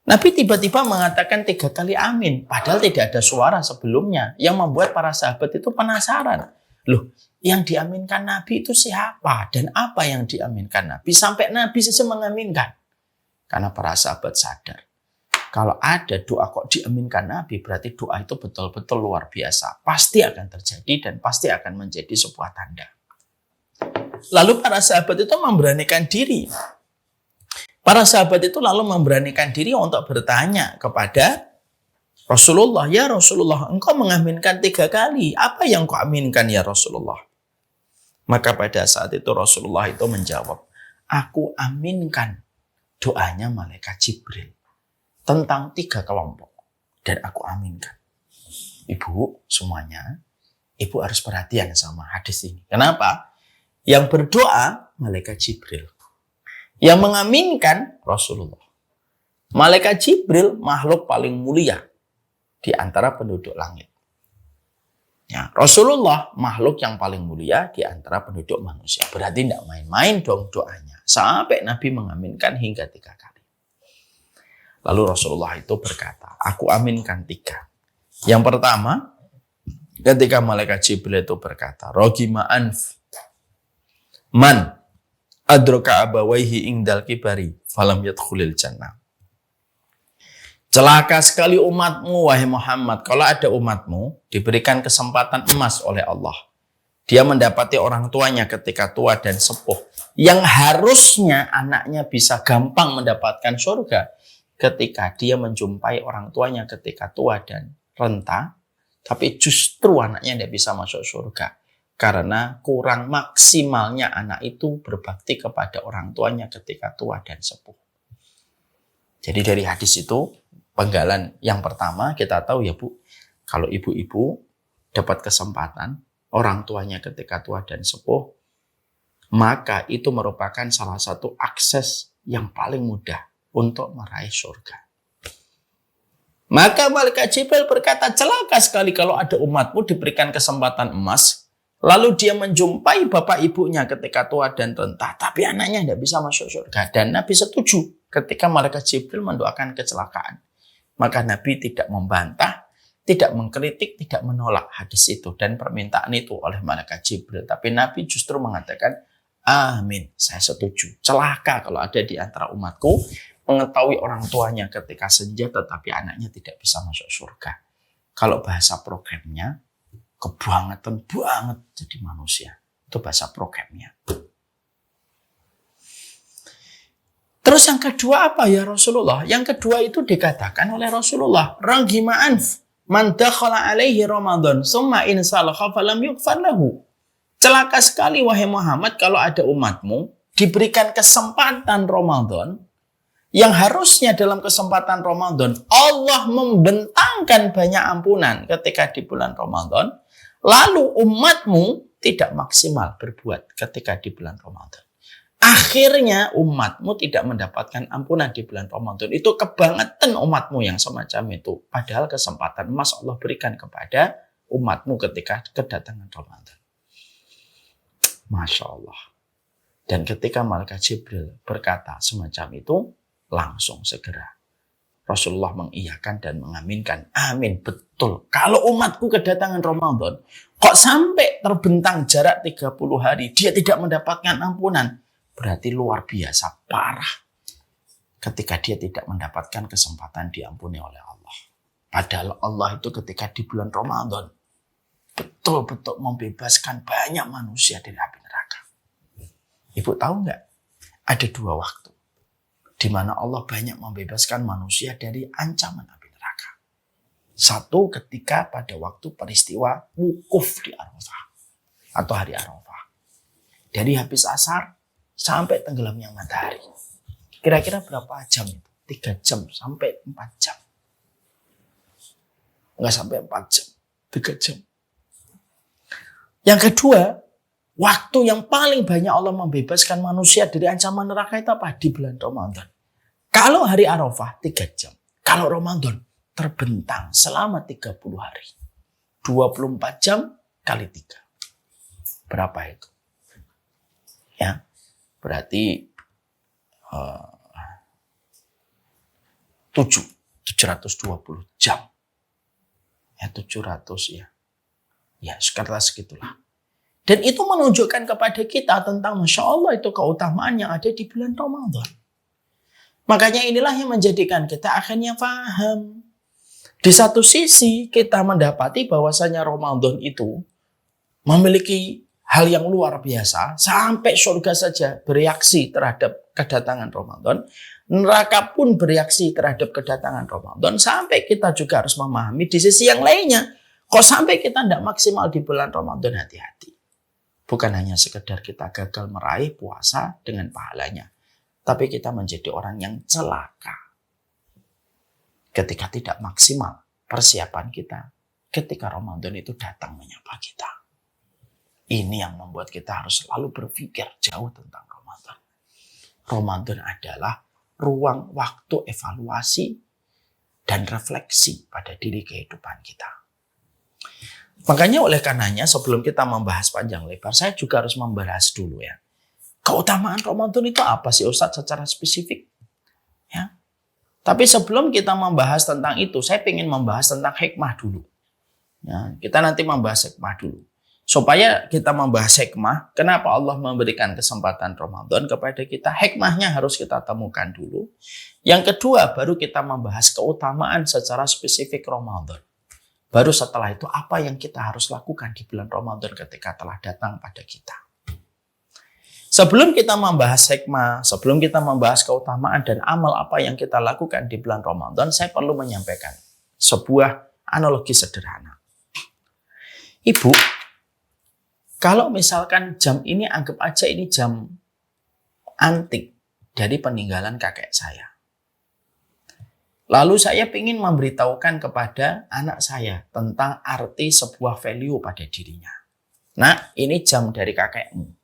Nabi tiba-tiba mengatakan 3 kali amin, padahal tidak ada suara sebelumnya, yang membuat para sahabat itu penasaran. Loh, yang diaminkan Nabi itu siapa? Dan apa yang diaminkan Nabi? Sampai Nabi saja mengaminkan. Karena para sahabat sadar, kalau ada doa kok diaminkan Nabi, berarti doa itu betul-betul luar biasa. Pasti akan terjadi dan pasti akan menjadi sebuah tanda. Lalu para sahabat itu memberanikan diri. Para sahabat itu lalu memberanikan diri untuk bertanya kepada Rasulullah, ya Rasulullah, engkau mengaminkan 3 kali. Apa yang kau aminkan ya Rasulullah? Maka pada saat itu Rasulullah itu menjawab, aku aminkan doanya malaikat Jibril tentang 3 kelompok. Dan aku aminkan. Ibu semuanya, ibu harus perhatian sama hadis ini. Kenapa? Yang berdoa malaikat Jibril. Yang mengaminkan Rasulullah. Malaikat Jibril makhluk paling mulia di antara penduduk langit. Ya, Rasulullah makhluk yang paling mulia di antara penduduk manusia. Berarti tidak main-main dong doanya. Sampai Nabi mengaminkan hingga 3 kali. Lalu Rasulullah itu berkata, aku aminkan 3. Yang pertama, ketika malaikat Jibril itu berkata, Rogima anf man adroka abawaihi ingdal kibari falam yadkhulil jannah. Celaka sekali umatmu, wahai Muhammad. Kalau ada umatmu, diberikan kesempatan emas oleh Allah. Dia mendapati orang tuanya ketika tua dan sepuh. Yang harusnya anaknya bisa gampang mendapatkan surga. Ketika dia menjumpai orang tuanya ketika tua dan renta. Tapi justru anaknya tidak bisa masuk surga. Karena kurang maksimalnya anak itu berbakti kepada orang tuanya ketika tua dan sepuh. Jadi dari hadis itu, penggalan yang pertama kita tahu ya Bu, kalau ibu-ibu dapat kesempatan orang tuanya ketika tua dan sepuh, maka itu merupakan salah satu akses yang paling mudah untuk meraih surga. Maka malaikat Jibril berkata, celaka sekali kalau ada umatmu diberikan kesempatan emas, lalu dia menjumpai bapak ibunya ketika tua dan renta, tapi anaknya tidak bisa masuk surga. Dan Nabi setuju ketika malaikat Jibril mendoakan kecelakaan. Maka Nabi tidak membantah, tidak mengkritik, tidak menolak hadis itu dan permintaan itu oleh malaikat Jibril. Tapi Nabi justru mengatakan, amin, saya setuju. Celaka kalau ada di antara umatku mengetahui orang tuanya ketika senja tetapi anaknya tidak bisa masuk surga. Kalau bahasa programnya, kebangetan banget jadi manusia. Itu bahasa programnya. Terus yang kedua apa ya Rasulullah? Yang kedua itu dikatakan oleh Rasulullah, Ragima anf man dakhala alaihi Ramadan summa in salakha falam yughfar lahu. Celaka sekali wahai Muhammad kalau ada umatmu diberikan kesempatan Ramadan yang harusnya dalam kesempatan Ramadan Allah membentangkan banyak ampunan ketika di bulan Ramadan, lalu umatmu tidak maksimal berbuat ketika di bulan Ramadan. Akhirnya umatmu tidak mendapatkan ampunan di bulan Ramadan. Itu kebangetan umatmu yang semacam itu. Padahal kesempatan emas Allah berikan kepada umatmu ketika kedatangan Ramadan. Masya Allah. Dan ketika malaikat Jibril berkata semacam itu, langsung segera Rasulullah mengiyakan dan mengaminkan. Amin, betul. Kalau umatku kedatangan Ramadan, kok sampai terbentang jarak 30 hari, dia tidak mendapatkan ampunan. Berarti luar biasa, parah. Ketika dia tidak mendapatkan kesempatan diampuni oleh Allah. Padahal Allah itu ketika di bulan Ramadan, betul-betul membebaskan banyak manusia dari api neraka. Ibu tahu nggak? Ada 2 waktu. Di mana Allah banyak membebaskan manusia dari ancaman api neraka. Satu ketika pada waktu peristiwa wukuf di Arafah. Atau hari Arafah. Dari habis asar sampai tenggelamnya matahari. Kira-kira berapa jam itu? 3 jam sampai 4 jam. Enggak sampai 4 jam. 3 jam. Yang kedua, waktu yang paling banyak Allah membebaskan manusia dari ancaman neraka itu apa? Di bulan Ramadan. Kalau hari Arafah 3 jam. Kalau Ramadan terbentang selama 30 hari. 24 jam kali 3. Berapa itu? Ya. Berarti 720 jam. Ya 700 ya. Ya sekitar segitulah. Dan itu menunjukkan kepada kita tentang Masya Allah itu keutamaan yang ada di bulan Ramadan. Makanya inilah yang menjadikan kita akhirnya paham. Di satu sisi kita mendapati bahwasanya Ramadan itu memiliki hal yang luar biasa, sampai surga saja bereaksi terhadap kedatangan Ramadan, neraka pun bereaksi terhadap kedatangan Ramadan, sampai kita juga harus memahami di sisi yang lainnya, kok sampai kita tidak maksimal di bulan Ramadan, hati-hati. Bukan hanya sekedar kita gagal meraih puasa dengan pahalanya, tapi kita menjadi orang yang celaka ketika tidak maksimal persiapan kita ketika Ramadan itu datang menyapa kita. Ini yang membuat kita harus selalu berpikir jauh tentang Ramadan. Ramadan adalah ruang waktu evaluasi dan refleksi pada diri kehidupan kita. Makanya oleh karenanya sebelum kita membahas panjang lebar, saya juga harus membahas dulu ya. Keutamaan Ramadan itu apa sih Ustadz secara spesifik? Ya. Tapi sebelum kita membahas tentang itu, saya ingin membahas tentang hikmah dulu. Ya, kita nanti membahas hikmah dulu. Supaya kita membahas hikmah, kenapa Allah memberikan kesempatan Ramadan kepada kita, hikmahnya harus kita temukan dulu. Yang kedua, baru kita membahas keutamaan secara spesifik Ramadan. Baru setelah itu, apa yang kita harus lakukan di bulan Ramadan ketika telah datang pada kita. Sebelum kita membahas hikmah, sebelum kita membahas keutamaan dan amal apa yang kita lakukan di bulan Ramadan, saya perlu menyampaikan sebuah analogi sederhana. Ibu, kalau misalkan jam ini, anggap aja ini jam antik dari peninggalan kakek saya. Lalu saya ingin memberitahukan kepada anak saya tentang arti sebuah value pada dirinya. Nah, ini jam dari kakekmu.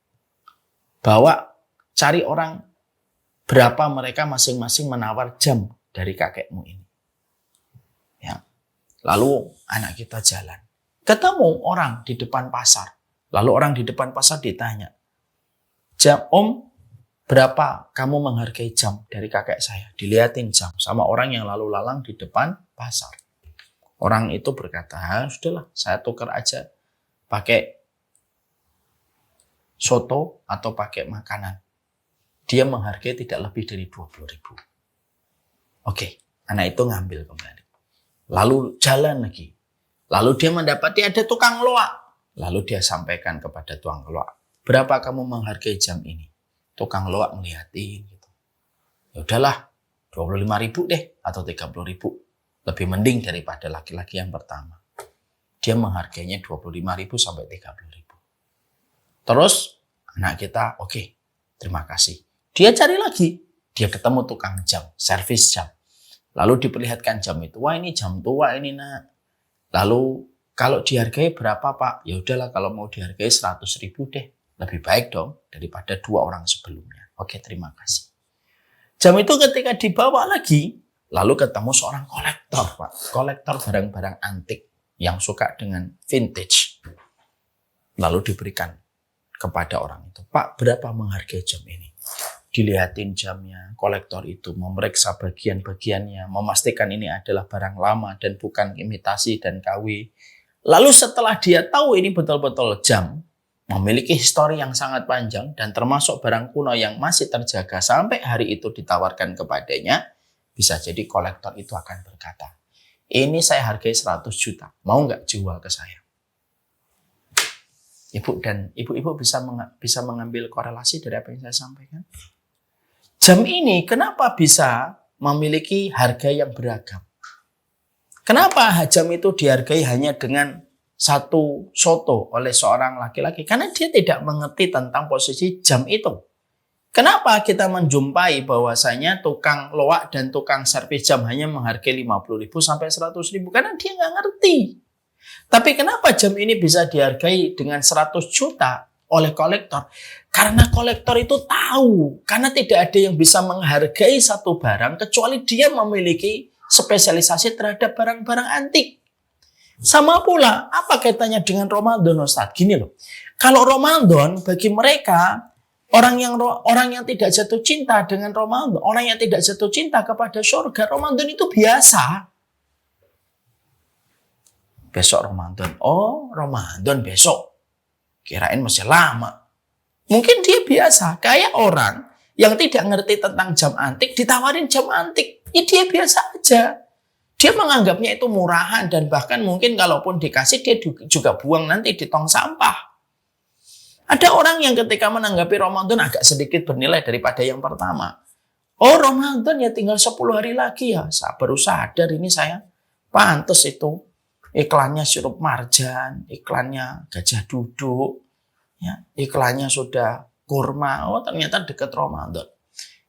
Bawa, cari orang berapa mereka masing-masing menawar jam dari kakekmu ini. Ya. Lalu anak kita jalan. Ketemu orang di depan pasar. Lalu orang di depan pasar ditanya, jam Om, berapa kamu menghargai jam dari kakek saya? Dilihatin jam sama orang yang lalu lalang di depan pasar. Orang itu berkata, sudahlah saya tukar aja pakai soto atau pakai makanan. Dia menghargai tidak lebih dari 20.000. Oke, anak itu ngambil kembali. Lalu jalan lagi. Lalu dia mendapati ada tukang loak. Lalu dia sampaikan kepada tukang loak, berapa kamu menghargai jam ini? Tukang loak ngeliatin gitu. Ya udahlah, 25.000 deh atau 30.000. Lebih mending daripada laki-laki yang pertama. Dia menghargainya 25.000 sampai 30.000. Terus anak kita, oke, terima kasih. Dia cari lagi, dia ketemu tukang jam, servis jam. Lalu diperlihatkan jam itu, wah ini jam tua ini nak. Lalu kalau dihargai berapa Pak? Ya udahlah kalau mau dihargai 100.000 deh. Lebih baik dong daripada 2 orang sebelumnya. Oke, terima kasih. Jam itu ketika dibawa lagi, lalu ketemu seorang kolektor Pak. Kolektor barang-barang antik yang suka dengan vintage. Lalu diberikan kepada orang itu. Pak, berapa menghargai jam ini? Dilihatin jamnya, kolektor itu memeriksa bagian-bagiannya, memastikan ini adalah barang lama dan bukan imitasi dan KW. Lalu setelah dia tahu ini betul-betul jam, memiliki histori yang sangat panjang dan termasuk barang kuno yang masih terjaga sampai hari itu ditawarkan kepadanya, bisa jadi kolektor itu akan berkata, ini saya hargai 100 juta, mau nggak jual ke saya? Ibu dan ibu-ibu bisa mengambil korelasi dari apa yang saya sampaikan. Jam ini kenapa bisa memiliki harga yang beragam? Kenapa jam itu dihargai hanya dengan satu soto oleh seorang laki-laki? Karena dia tidak mengerti tentang posisi jam itu. Kenapa kita menjumpai bahwasanya tukang loak dan tukang servis jam hanya menghargai 50.000 sampai 100.000? Karena dia nggak ngerti. Tapi kenapa jam ini bisa dihargai dengan 100 juta oleh kolektor? Karena kolektor itu tahu. Karena tidak ada yang bisa menghargai satu barang kecuali dia memiliki spesialisasi terhadap barang-barang antik. Sama pula, apa kaitannya dengan Ramadan, Ustaz? Gini loh, kalau Ramadan bagi mereka, orang yang tidak jatuh cinta dengan Ramadan, orang yang tidak jatuh cinta kepada surga, Ramadan itu biasa. Besok Ramadan, oh Ramadan besok, kirain masih lama. Mungkin dia biasa, kayak orang yang tidak ngerti tentang jam antik, ditawarin jam antik. Ya dia biasa aja. Dia menganggapnya itu murahan dan bahkan mungkin kalaupun dikasih dia juga buang nanti di tong sampah. Ada orang yang ketika menanggapi Ramadan agak sedikit bernilai daripada yang pertama. Oh, Ramadan ya tinggal 10 hari lagi ya. Saya baru sadar ini saya pantes itu. Iklannya sirup marjan, iklannya gajah duduk, ya, iklannya sudah kurma. Oh, ternyata dekat Ramadan.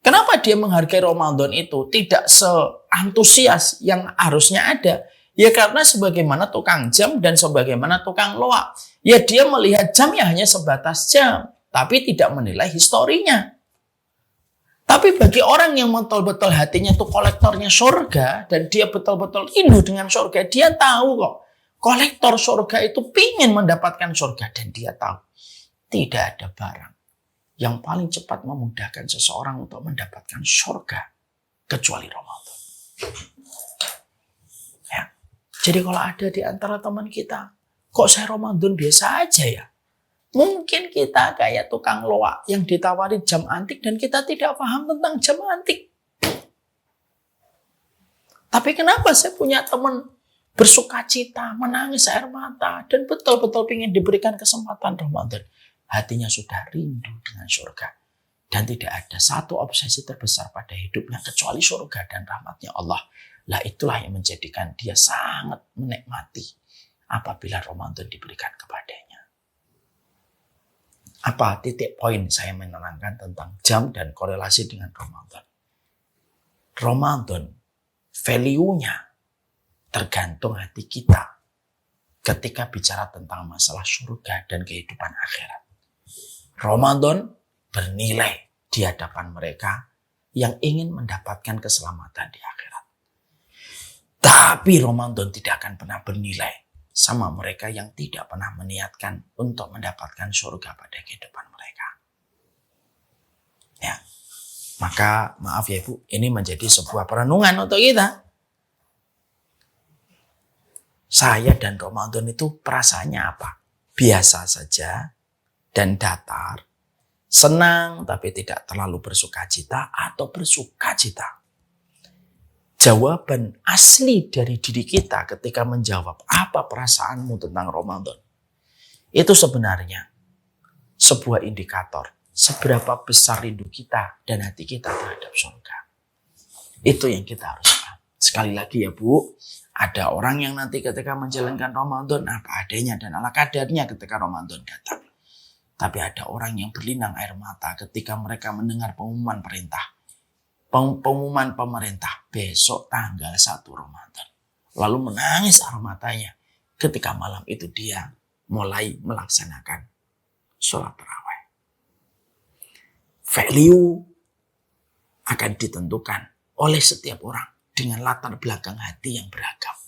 Kenapa dia menghargai Ramadan itu tidak seantusias yang harusnya ada? Ya karena sebagaimana tukang jam dan sebagaimana tukang loak. Ya dia melihat jam ya hanya sebatas jam, tapi tidak menilai historinya. Tapi bagi orang yang betul-betul hatinya itu kolektornya surga dan dia betul-betul rindu dengan surga, dia tahu kok kolektor surga itu pingin mendapatkan surga dan dia tahu tidak ada barang yang paling cepat memudahkan seseorang untuk mendapatkan surga kecuali Ramadan. Ya. Jadi kalau ada di antara teman kita, kok saya Ramadan biasa aja ya? Mungkin kita kayak tukang loak yang ditawari jam antik dan kita tidak paham tentang jam antik. Tapi kenapa saya punya teman bersuka cita, menangis air mata, dan betul-betul ingin diberikan kesempatan Ramadan. Hatinya sudah rindu dengan surga. Dan tidak ada satu obsesi terbesar pada hidupnya kecuali surga dan rahmatnya Allah. Lah itulah yang menjadikan dia sangat menikmati apabila Ramadan diberikan kepadanya. Apa titik poin saya menerangkan tentang jam dan korelasi dengan Ramadan? Ramadan, value-nya tergantung hati kita ketika bicara tentang masalah surga dan kehidupan akhirat. Ramadan bernilai di hadapan mereka yang ingin mendapatkan keselamatan di akhirat. Tapi Ramadan tidak akan pernah bernilai sama mereka yang tidak pernah meniatkan untuk mendapatkan surga pada kehidupan mereka. Ya, maka maaf ya Ibu, ini menjadi sebuah perenungan untuk kita. Saya dan Ramadan itu perasaannya apa? Biasa saja dan datar. Senang tapi tidak terlalu bersukacita atau bersukacita. Jawaban asli dari diri kita ketika menjawab apa perasaanmu tentang Ramadan. Itu sebenarnya sebuah indikator seberapa besar rindu kita dan hati kita terhadap surga. Itu yang kita harus paham. Sekali lagi ya Bu, ada orang yang nanti ketika menjalankan Ramadan apa adanya dan ala kadarnya ketika Ramadan datang. Tapi ada orang yang berlinang air mata ketika mereka mendengar pengumuman pemerintah besok tanggal 1 Ramadan. Lalu menangis air matanya ketika malam itu dia mulai melaksanakan sholat tarawih. Value akan ditentukan oleh setiap orang dengan latar belakang hati yang beragam.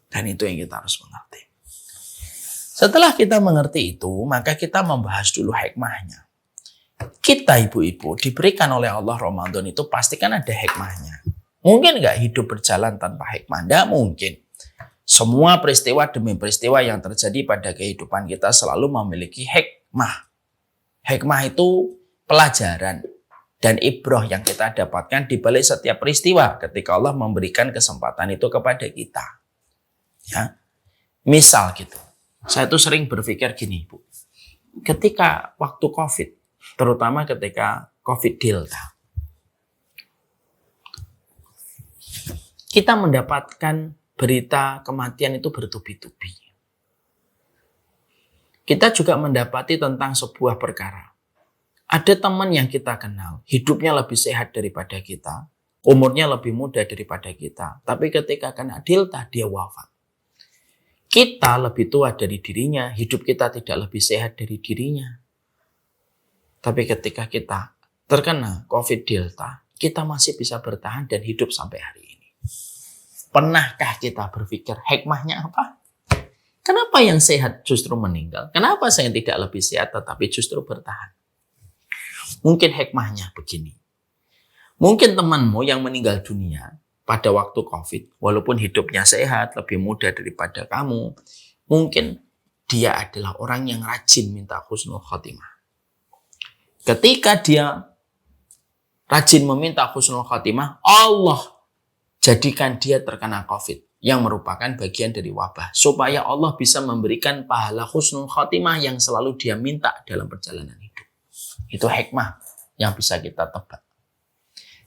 Dan itu yang kita harus mengerti. Setelah kita mengerti itu, maka kita membahas dulu hikmahnya. Kita ibu-ibu diberikan oleh Allah Ramadan itu pasti kan ada hikmahnya. Mungkin nggak hidup berjalan tanpa hikmah? Nggak mungkin. Semua peristiwa demi peristiwa yang terjadi pada kehidupan kita selalu memiliki hikmah. Hikmah itu pelajaran dan ibrah yang kita dapatkan di balik setiap peristiwa ketika Allah memberikan kesempatan itu kepada kita. Ya. Misal gitu. Saya tuh sering berpikir gini, Bu. Ketika waktu Covid, terutama ketika Covid Delta, kita mendapatkan berita kematian itu bertubi-tubi. Kita juga mendapati tentang sebuah perkara. Ada teman yang kita kenal, hidupnya lebih sehat daripada kita, umurnya lebih muda daripada kita, tapi ketika kena Delta, dia wafat. Kita lebih tua dari dirinya, hidup kita tidak lebih sehat dari dirinya. Tapi ketika kita terkena Covid Delta, kita masih bisa bertahan dan hidup sampai hari ini. Pernahkah kita berpikir hikmahnya apa? Kenapa yang sehat justru meninggal? Kenapa saya tidak lebih sehat tetapi justru bertahan? Mungkin hikmahnya begini. Mungkin temanmu yang meninggal dunia pada waktu Covid, walaupun hidupnya sehat, lebih muda daripada kamu, mungkin dia adalah orang yang rajin minta husnul khotimah. Ketika dia rajin meminta husnul khotimah, Allah jadikan dia terkena Covid. yang merupakan bagian dari wabah. Supaya Allah bisa memberikan pahala husnul khotimah yang selalu dia minta dalam perjalanan hidup. Itu hikmah yang bisa kita tebak.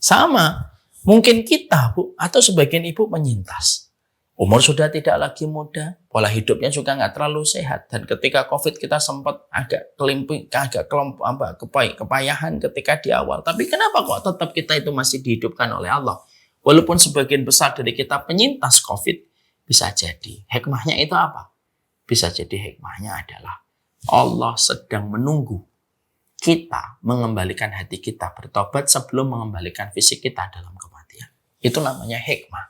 Sama, mungkin kita Bu, atau sebagian ibu penyintas. Umur sudah tidak lagi muda, pola hidupnya juga nggak terlalu sehat. Dan ketika COVID kita sempat agak kepayahan ketika di awal. Tapi kenapa kok tetap kita itu masih dihidupkan oleh Allah? Walaupun sebagian besar dari kita penyintas COVID, bisa jadi. Hikmahnya itu apa? Bisa jadi hikmahnya adalah Allah sedang menunggu kita mengembalikan hati kita bertobat sebelum mengembalikan fisik kita dalam kematian. Itu namanya hikmah.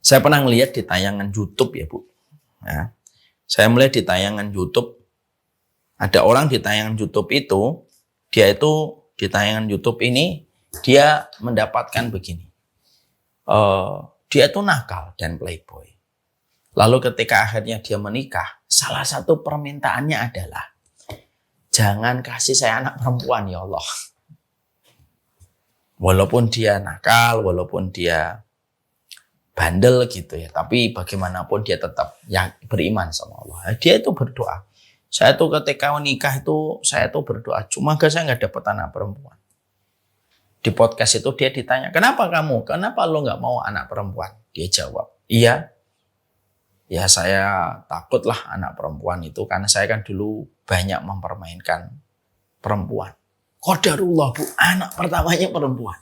Saya pernah melihat di tayangan YouTube ya Bu. Ya. Saya melihat di tayangan YouTube, ada orang di tayangan YouTube itu, dia itu di tayangan YouTube ini, dia mendapatkan begini. Dia itu nakal dan playboy. Lalu ketika akhirnya dia menikah, salah satu permintaannya adalah, jangan kasih saya anak perempuan ya Allah. Walaupun dia nakal, walaupun dia bandel gitu ya, tapi bagaimanapun dia tetap yang beriman sama Allah. Dia itu berdoa. Saya tuh ketika menikah itu, saya tuh berdoa, cuma saya nggak dapat anak perempuan. Di podcast itu dia ditanya, kenapa kamu? Kenapa lo nggak mau anak perempuan? Dia jawab, iya. Ya saya takutlah anak perempuan itu, karena saya kan dulu banyak mempermainkan perempuan. Qadarullah Bu, anak pertamanya perempuan.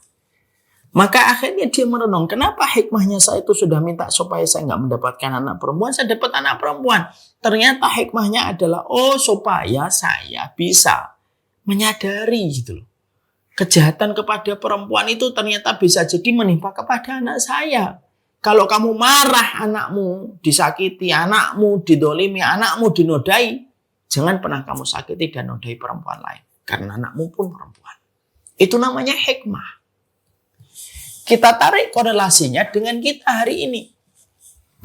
Maka akhirnya dia merenung, kenapa hikmahnya saya itu sudah minta supaya saya nggak mendapatkan anak perempuan, saya dapat anak perempuan. Ternyata hikmahnya adalah, supaya saya bisa menyadari gitu loh. Kejahatan kepada perempuan itu ternyata bisa jadi menimpa kepada anak saya. Kalau kamu marah, anakmu disakiti, anakmu didolimi, anakmu dinodai, jangan pernah kamu sakiti dan nodai perempuan lain. Karena anakmu pun perempuan. Itu namanya hikmah. Kita tarik korelasinya dengan kita hari ini.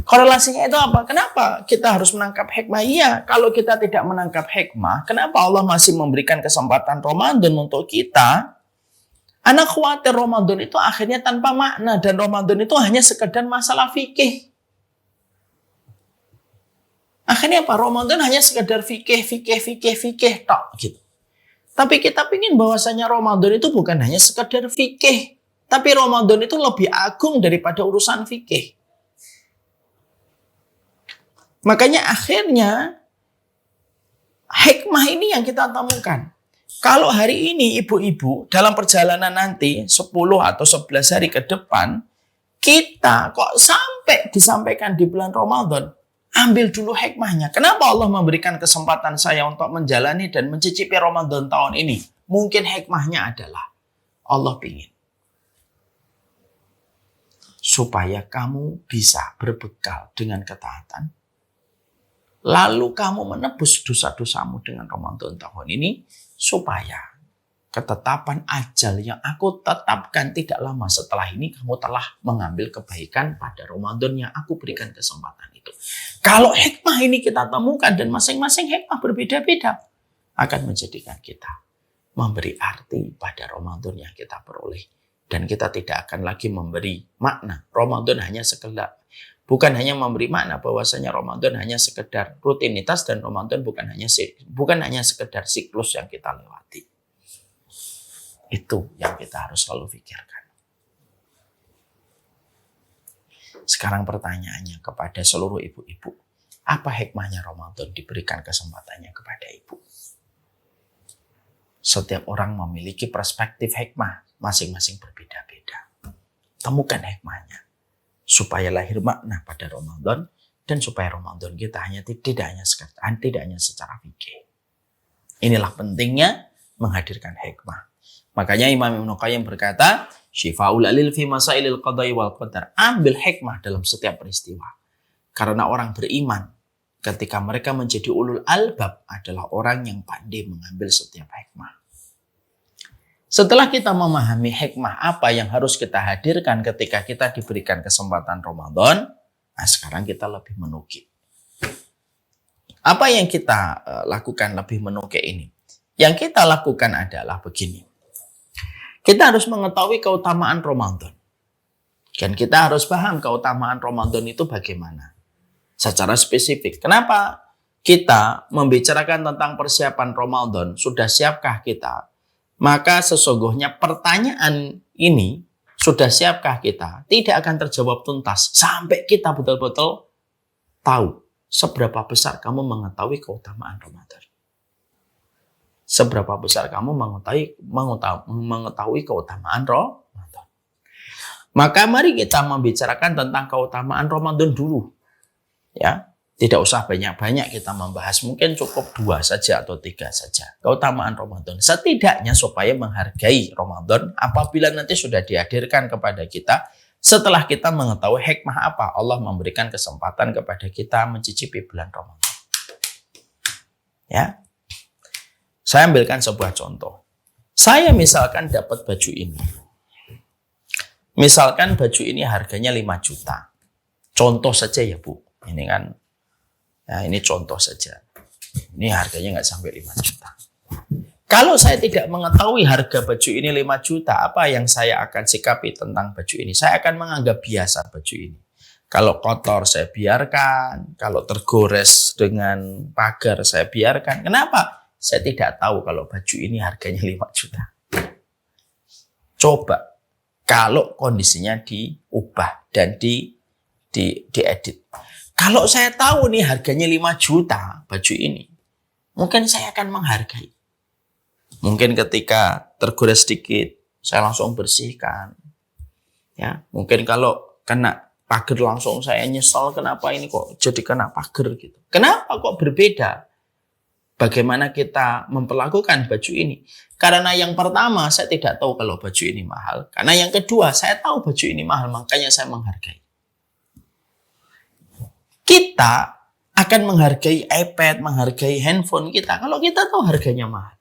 Korelasinya itu apa? Kenapa kita harus menangkap hikmah? Iya, kalau kita tidak menangkap hikmah, kenapa Allah masih memberikan kesempatan Ramadan untuk kita? Anak khawatir Ramadan itu akhirnya tanpa makna, dan Ramadan itu hanya sekedar masalah fikih. Akhirnya apa? Ramadan hanya sekedar fikih tok gitu. Tapi kita ingin bahwasanya Ramadan itu bukan hanya sekedar fikih. Tapi Ramadan itu lebih agung daripada urusan fikih. Makanya akhirnya hikmah ini yang kita temukan. Kalau hari ini ibu-ibu dalam perjalanan nanti 10 atau 11 hari ke depan, kita kok sampai disampaikan di bulan Ramadan, ambil dulu hikmahnya. Kenapa Allah memberikan kesempatan saya untuk menjalani dan mencicipi Ramadan tahun ini? Mungkin hikmahnya adalah Allah ingin supaya kamu bisa berbekal dengan ketaatan. Lalu kamu menebus dosa-dosamu dengan Ramadan tahun ini. Supaya ketetapan ajal yang aku tetapkan tidak lama setelah ini, kamu telah mengambil kebaikan pada Ramadan yang aku berikan kesempatan itu. Kalau hikmah ini kita temukan, dan masing-masing hikmah berbeda-beda, akan menjadikan kita memberi arti pada Ramadan yang kita peroleh. Dan kita tidak akan lagi memberi makna. Ramadan hanya sekedar, bukan hanya memberi makna bahwasanya Ramadan hanya sekedar rutinitas, dan Ramadan bukan hanya sekedar siklus yang kita lewati. Itu yang kita harus selalu pikirkan. Sekarang pertanyaannya kepada seluruh ibu-ibu, apa hikmahnya Ramadan diberikan kesempatannya kepada ibu? Setiap orang memiliki perspektif hikmah masing-masing berbeda-beda. Temukan hikmahnya supaya lahir makna pada Ramadan, dan supaya Ramadan kita tidak hanya secara fikih. Inilah pentingnya menghadirkan hikmah. Makanya Imam Ibnu Qayyim berkata, Syifaul alil fi masailil qada'i wal qadar. Ambil hikmah dalam setiap peristiwa. Karena orang beriman ketika mereka menjadi ulul albab adalah orang yang pandai mengambil setiap hikmah. Setelah kita memahami hikmah apa yang harus kita hadirkan ketika kita diberikan kesempatan Ramadan, nah sekarang kita lebih menukik. Apa yang kita lakukan lebih menukik ini? Yang kita lakukan adalah begini. Kita harus mengetahui keutamaan Ramadan. Dan kita harus paham keutamaan Ramadan itu bagaimana. Secara spesifik. Kenapa kita membicarakan tentang persiapan Ramadan? Sudah siapkah kita? Maka sesungguhnya pertanyaan ini, sudah siapkah kita, tidak akan terjawab tuntas sampai kita betul-betul tahu seberapa besar kamu mengetahui keutamaan Ramadan. Seberapa besar kamu mengetahui keutamaan Ramadan. Maka mari kita membicarakan tentang keutamaan Ramadan dulu. Ya, tidak usah banyak-banyak kita membahas, mungkin cukup 2 saja atau 3 saja. Keutamaan Ramadan, setidaknya supaya menghargai Ramadan apabila nanti sudah dihadirkan kepada kita, setelah kita mengetahui hikmah apa Allah memberikan kesempatan kepada kita mencicipi bulan Ramadan. Ya, saya ambilkan sebuah contoh. Saya misalkan dapat baju ini. Misalkan baju ini harganya 5 juta. Contoh saja ya Bu. Ini kan, ya ini contoh saja. Ini harganya nggak sampai 5 juta. Kalau saya tidak mengetahui harga baju ini 5 juta, apa yang saya akan sikapi tentang baju ini? Saya akan menganggap biasa baju ini. Kalau kotor saya biarkan, kalau tergores dengan pagar saya biarkan. Kenapa? Saya tidak tahu kalau baju ini harganya 5 juta. Coba kalau kondisinya diubah dan diedit. Kalau saya tahu nih harganya 5 juta baju ini, mungkin saya akan menghargai. Mungkin ketika tergores sedikit, saya langsung bersihkan. Ya, mungkin kalau kena pagar langsung saya nyesal, kenapa ini kok jadi kena pagar gitu. Kenapa kok berbeda? Bagaimana kita memperlakukan baju ini? Karena yang pertama, saya tidak tahu kalau baju ini mahal. Karena yang kedua, saya tahu baju ini mahal, makanya saya menghargai. Kita akan menghargai iPad, menghargai handphone kita kalau kita tahu harganya mahal.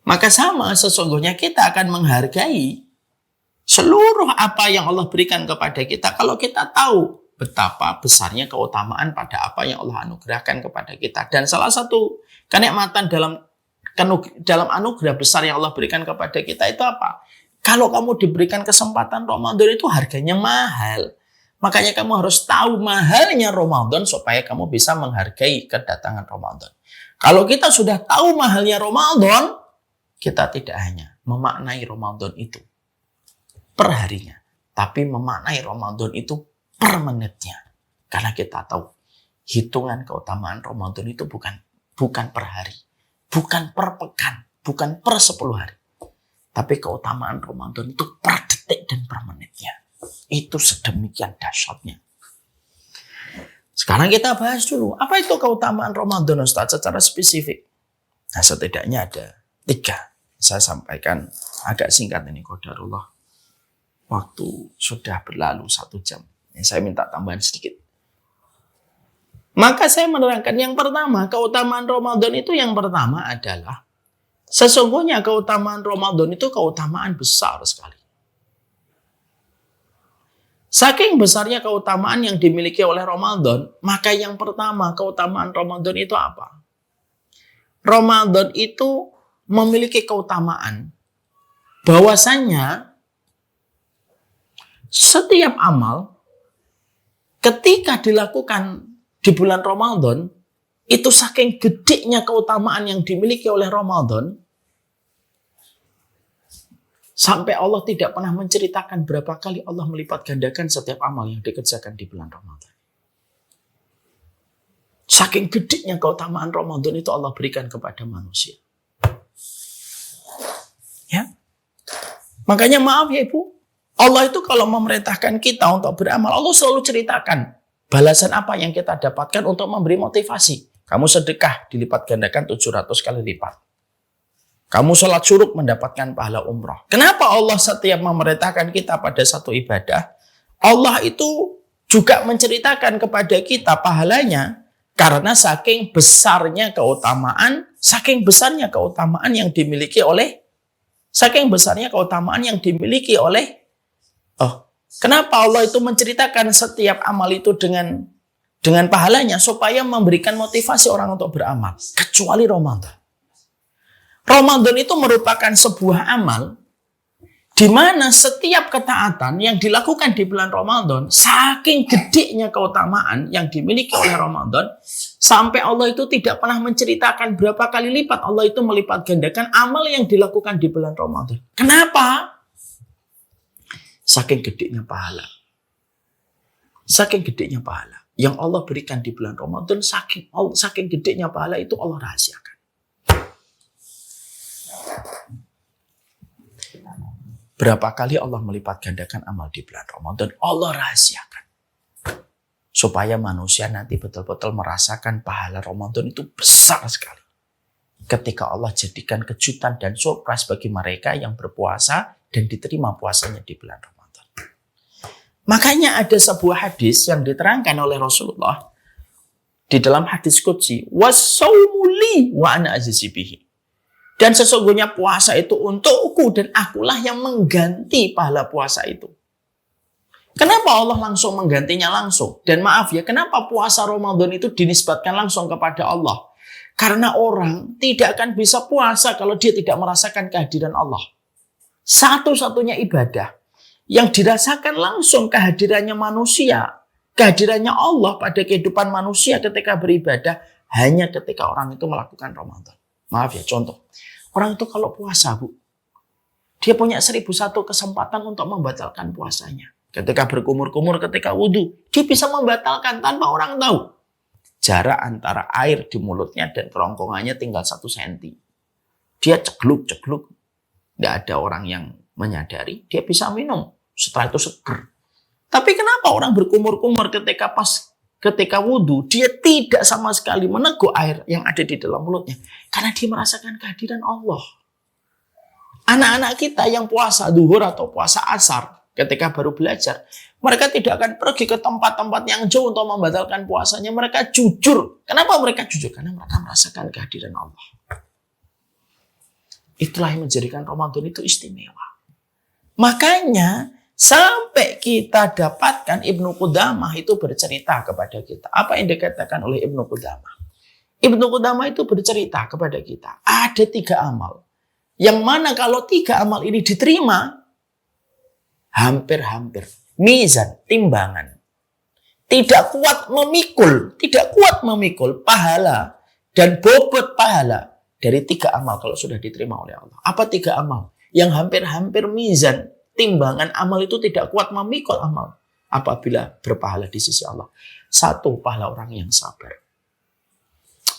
Maka sama sesungguhnya kita akan menghargai seluruh apa yang Allah berikan kepada kita kalau kita tahu betapa besarnya keutamaan pada apa yang Allah anugerahkan kepada kita. Dan salah satu kenikmatan dalam anugerah besar yang Allah berikan kepada kita itu apa? Kalau kamu diberikan kesempatan Ramadan itu harganya mahal. Makanya kamu harus tahu mahalnya Ramadan supaya kamu bisa menghargai kedatangan Ramadan. Kalau kita sudah tahu mahalnya Ramadan, kita tidak hanya memaknai Ramadan itu per harinya, tapi memaknai Ramadan itu per menitnya. Karena kita tahu hitungan keutamaan Ramadan itu bukan per hari, bukan per pekan, bukan per 10 hari. Tapi keutamaan Ramadan itu per detik dan per menitnya. Itu sedemikian dahsyatnya. Sekarang kita bahas dulu, apa itu keutamaan Ramadan Ustaz secara spesifik? Nah, setidaknya ada 3. Saya sampaikan agak singkat ini, qadarullah. Waktu sudah berlalu 1 jam. Saya minta tambahan sedikit. Maka saya menerangkan yang pertama, keutamaan Ramadan itu yang pertama adalah sesungguhnya keutamaan Ramadan itu keutamaan besar sekali. Saking besarnya keutamaan yang dimiliki oleh Ramadan, maka yang pertama keutamaan Ramadan itu apa? Ramadan itu memiliki keutamaan bahwasannya setiap amal ketika dilakukan di bulan Ramadan itu saking gedenya keutamaan yang dimiliki oleh Ramadan sampai Allah tidak pernah menceritakan berapa kali Allah melipat gandakan setiap amal yang dikerjakan di bulan Ramadan. Saking gedenya keutamaan Ramadan itu Allah berikan kepada manusia. Ya. Makanya maaf ya Ibu, Allah itu kalau memerintahkan kita untuk beramal, Allah selalu ceritakan balasan apa yang kita dapatkan untuk memberi motivasi. Kamu sedekah dilipat gandakan 700 kali lipat. Kamu sholat syuruk mendapatkan pahala umrah. Kenapa Allah setiap memerintahkan kita pada satu ibadah, Allah itu juga menceritakan kepada kita pahalanya karena saking besarnya keutamaan yang dimiliki oleh kenapa Allah itu menceritakan setiap amal itu dengan pahalanya supaya memberikan motivasi orang untuk beramal, kecuali Ramadan. Ramadan itu merupakan sebuah amal Di mana setiap ketaatan yang dilakukan di bulan Ramadan, saking gedenya keutamaan yang dimiliki oleh Ramadan, sampai Allah itu tidak pernah menceritakan berapa kali lipat Allah itu melipat gandakan amal yang dilakukan di bulan Ramadan. Kenapa? Saking gedenya pahala. Saking gedenya pahala yang Allah berikan di bulan Ramadan, saking gedenya pahala itu Allah rahasiakan. Berapa kali Allah melipat gandakan amal di bulan Ramadan, Allah rahasiakan. Supaya manusia nanti betul-betul merasakan pahala Ramadan itu besar sekali. Ketika Allah jadikan kejutan dan surprise bagi mereka yang berpuasa dan diterima puasanya di bulan Ramadan. Makanya ada sebuah hadis yang diterangkan oleh Rasulullah. Di dalam hadis qudsi, was-saumu li wa ana ajzi bihi. Dan sesungguhnya puasa itu untukku dan akulah yang mengganti pahala puasa itu. Kenapa Allah langsung menggantinya langsung? Dan maaf ya, kenapa puasa Ramadan itu dinisbatkan langsung kepada Allah? Karena orang tidak akan bisa puasa kalau dia tidak merasakan kehadiran Allah. Satu-satunya ibadah yang dirasakan langsung kehadirannya manusia, kehadirannya Allah pada kehidupan manusia ketika beribadah, hanya ketika orang itu melakukan Ramadan. Maaf ya, contoh. Orang itu kalau puasa, Bu, dia punya 1001 kesempatan untuk membatalkan puasanya. Ketika berkumur-kumur, ketika wudhu, dia bisa membatalkan tanpa orang tahu. Jarak antara air di mulutnya dan kerongkongannya tinggal 1 senti. Dia cegluk-cegluk. Nggak ada orang yang menyadari, dia bisa minum. Setelah itu seger. Tapi kenapa orang berkumur-kumur ketika wudhu, dia tidak sama sekali meneguk air yang ada di dalam mulutnya. Karena dia merasakan kehadiran Allah. Anak-anak kita yang puasa duhur atau puasa asar, ketika baru belajar, mereka tidak akan pergi ke tempat-tempat yang jauh untuk membatalkan puasanya. Mereka jujur. Kenapa mereka jujur? Karena mereka merasakan kehadiran Allah. Itulah yang menjadikan Ramadan itu istimewa. Makanya, sampai kita dapatkan Ibnu Qudamah itu bercerita kepada kita. Apa yang dikatakan oleh Ibnu Qudamah? Ibnu Qudamah itu bercerita kepada kita. Ada 3 amal. Yang mana kalau 3 amal ini diterima, hampir-hampir. Mizan, timbangan. Tidak kuat memikul pahala dan bobot pahala dari 3 amal kalau sudah diterima oleh Allah. Apa 3 amal? Yang hampir-hampir mizan, timbangan amal itu tidak kuat memikul amal apabila berpahala di sisi Allah. 1, pahala orang yang sabar.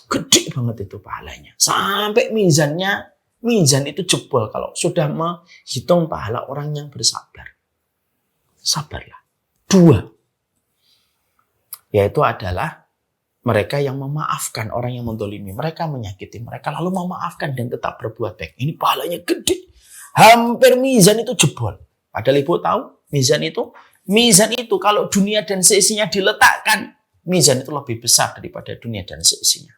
Gede banget itu pahalanya. Sampai mizan itu jebol kalau sudah menghitung pahala orang yang bersabar. Sabarlah. 2, yaitu adalah mereka yang memaafkan orang yang mendolimi. Mereka menyakiti mereka lalu memaafkan dan tetap berbuat baik. Ini pahalanya gede. Hampir mizan itu jebol. Padahal Ibu tahu mizan itu kalau dunia dan seisinya diletakkan, mizan itu lebih besar daripada dunia dan seisinya.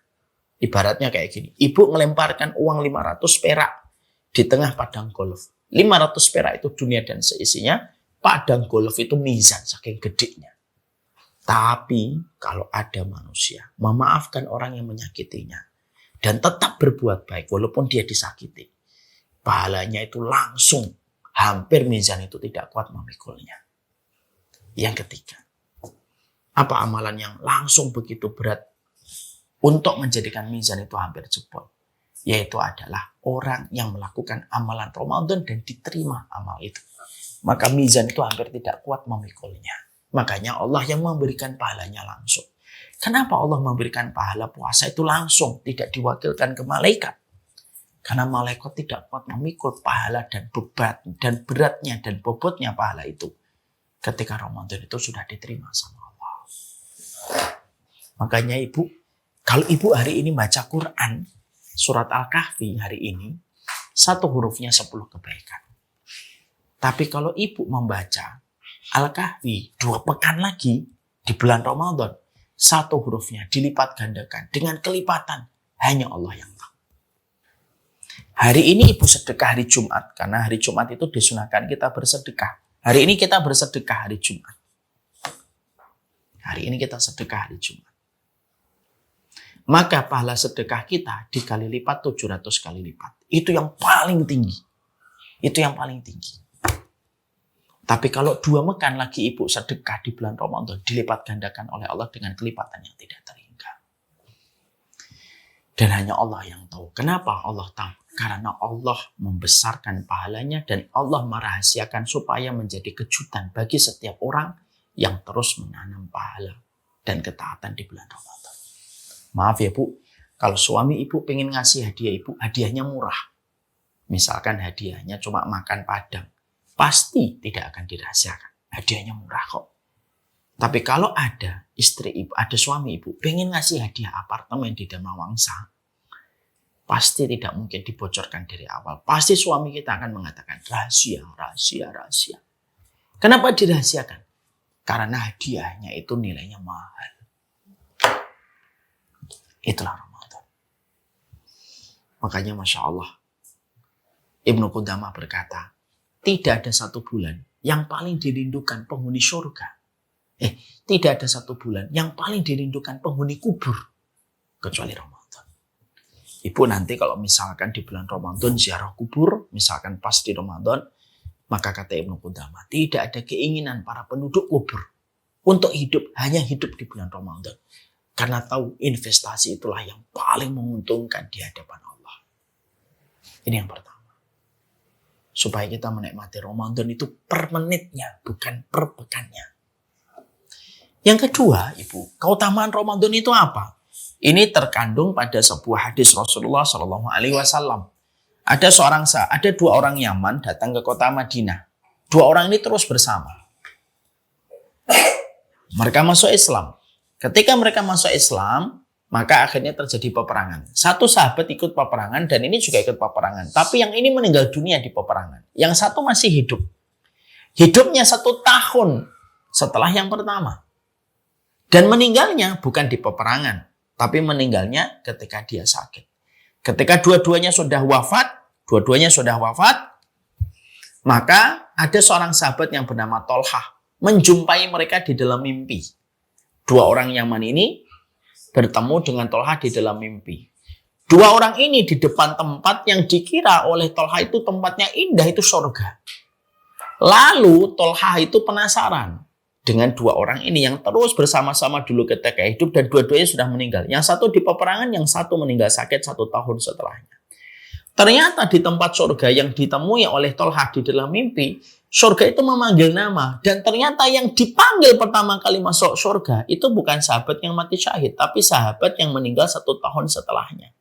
Ibaratnya kayak gini, Ibu melemparkan uang 500 perak di tengah padang golf. 500 perak itu dunia dan seisinya, padang golf itu mizan saking gedenya. Tapi kalau ada manusia memaafkan orang yang menyakitinya dan tetap berbuat baik walaupun dia disakiti, pahalanya itu langsung hampir mizan itu tidak kuat memikulnya. Yang ketiga, apa amalan yang langsung begitu berat untuk menjadikan mizan itu hampir jebol? Yaitu adalah orang yang melakukan amalan Ramadan dan diterima amal itu. Maka mizan itu hampir tidak kuat memikulnya. Makanya Allah yang memberikan pahalanya langsung. Kenapa Allah memberikan pahala puasa itu langsung, tidak diwakilkan ke malaikat? Karena malaikat tidak kuat memikul pahala dan beban dan beratnya dan bobotnya pahala itu ketika Ramadan itu sudah diterima sama Allah. Makanya Ibu, kalau Ibu hari ini baca Quran, surat Al-Kahfi hari ini, 1 hurufnya 10 kebaikan. Tapi kalau Ibu membaca Al-Kahfi 2 pekan lagi di bulan Ramadan, 1 hurufnya dilipat gandakan dengan kelipatan hanya Allah yang tahu. Hari ini Ibu sedekah hari Jumat, karena hari Jumat itu disunahkan kita bersedekah. Hari ini kita bersedekah hari Jumat. Hari ini kita sedekah hari Jumat. Maka pahala sedekah kita dikali lipat 700 kali lipat. Itu yang paling tinggi. Itu yang paling tinggi. Tapi kalau 2 mekan lagi ibu sedekah di bulan Ramadan, dilipat gandakan oleh Allah dengan kelipatan yang tidak terhingga. Dan hanya Allah yang tahu. Kenapa Allah tahu? Karena Allah membesarkan pahalanya dan Allah merahasiakan supaya menjadi kejutan bagi setiap orang yang terus menanam pahala dan ketaatan di bulan Ramadan. Maaf ya Bu, kalau suami ibu pengen ngasih hadiah ibu, hadiahnya murah. Misalkan hadiahnya cuma makan padang, pasti tidak akan dirahasiakan. Hadiahnya murah kok. Tapi kalau ada istri ibu, ada suami ibu, pengen ngasih hadiah apartemen di Damawangsa, pasti tidak mungkin dibocorkan dari awal. Pasti suami kita akan mengatakan, rahasia, rahasia, rahasia. Kenapa dirahasiakan? Karena hadiahnya itu nilainya mahal. Itulah Ramadan. Makanya Masya Allah, Ibnu Qudamah berkata, tidak ada satu bulan yang paling dirindukan penghuni surga. Tidak ada satu bulan yang paling dirindukan penghuni kubur. Kecuali Ramadan. Ibu nanti kalau misalkan di bulan Ramadan ziarah kubur, misalkan pas di Ramadan, maka kata Ibnu Qudamah, tidak ada keinginan para penduduk kubur untuk hidup, hanya hidup di bulan Ramadan. Karena tahu investasi itulah yang paling menguntungkan di hadapan Allah. Ini yang pertama. Supaya kita menikmati Ramadan itu per menitnya, bukan per pekannya. Yang kedua, Ibu, keutamaan Ramadan itu apa? Ini terkandung pada sebuah hadis Rasulullah SAW. Ada 2 orang Yaman datang ke kota Madinah. 2 orang ini terus bersama. Mereka masuk Islam. Ketika mereka masuk Islam, maka akhirnya terjadi peperangan. Satu sahabat ikut peperangan dan ini juga ikut peperangan. Tapi yang ini meninggal dunia di peperangan. Yang satu masih hidup. Hidupnya 1 tahun setelah yang pertama. Dan meninggalnya bukan di peperangan. Tapi meninggalnya ketika dia sakit. Ketika dua-duanya sudah wafat, maka ada seorang sahabat yang bernama Tolhah menjumpai mereka di dalam mimpi. 2 orang Yaman ini bertemu dengan Tolhah di dalam mimpi. 2 orang ini di depan tempat yang dikira oleh Tolhah itu tempatnya indah, itu surga. Lalu Tolhah itu penasaran dengan 2 orang ini yang terus bersama-sama dulu ketika hidup dan dua-duanya sudah meninggal. Yang satu di peperangan, yang satu meninggal sakit 1 tahun setelahnya. Ternyata di tempat surga yang ditemui oleh Tolhah di dalam mimpi, surga itu memanggil nama. Dan ternyata yang dipanggil pertama kali masuk surga itu bukan sahabat yang mati syahid, tapi sahabat yang meninggal 1 tahun setelahnya.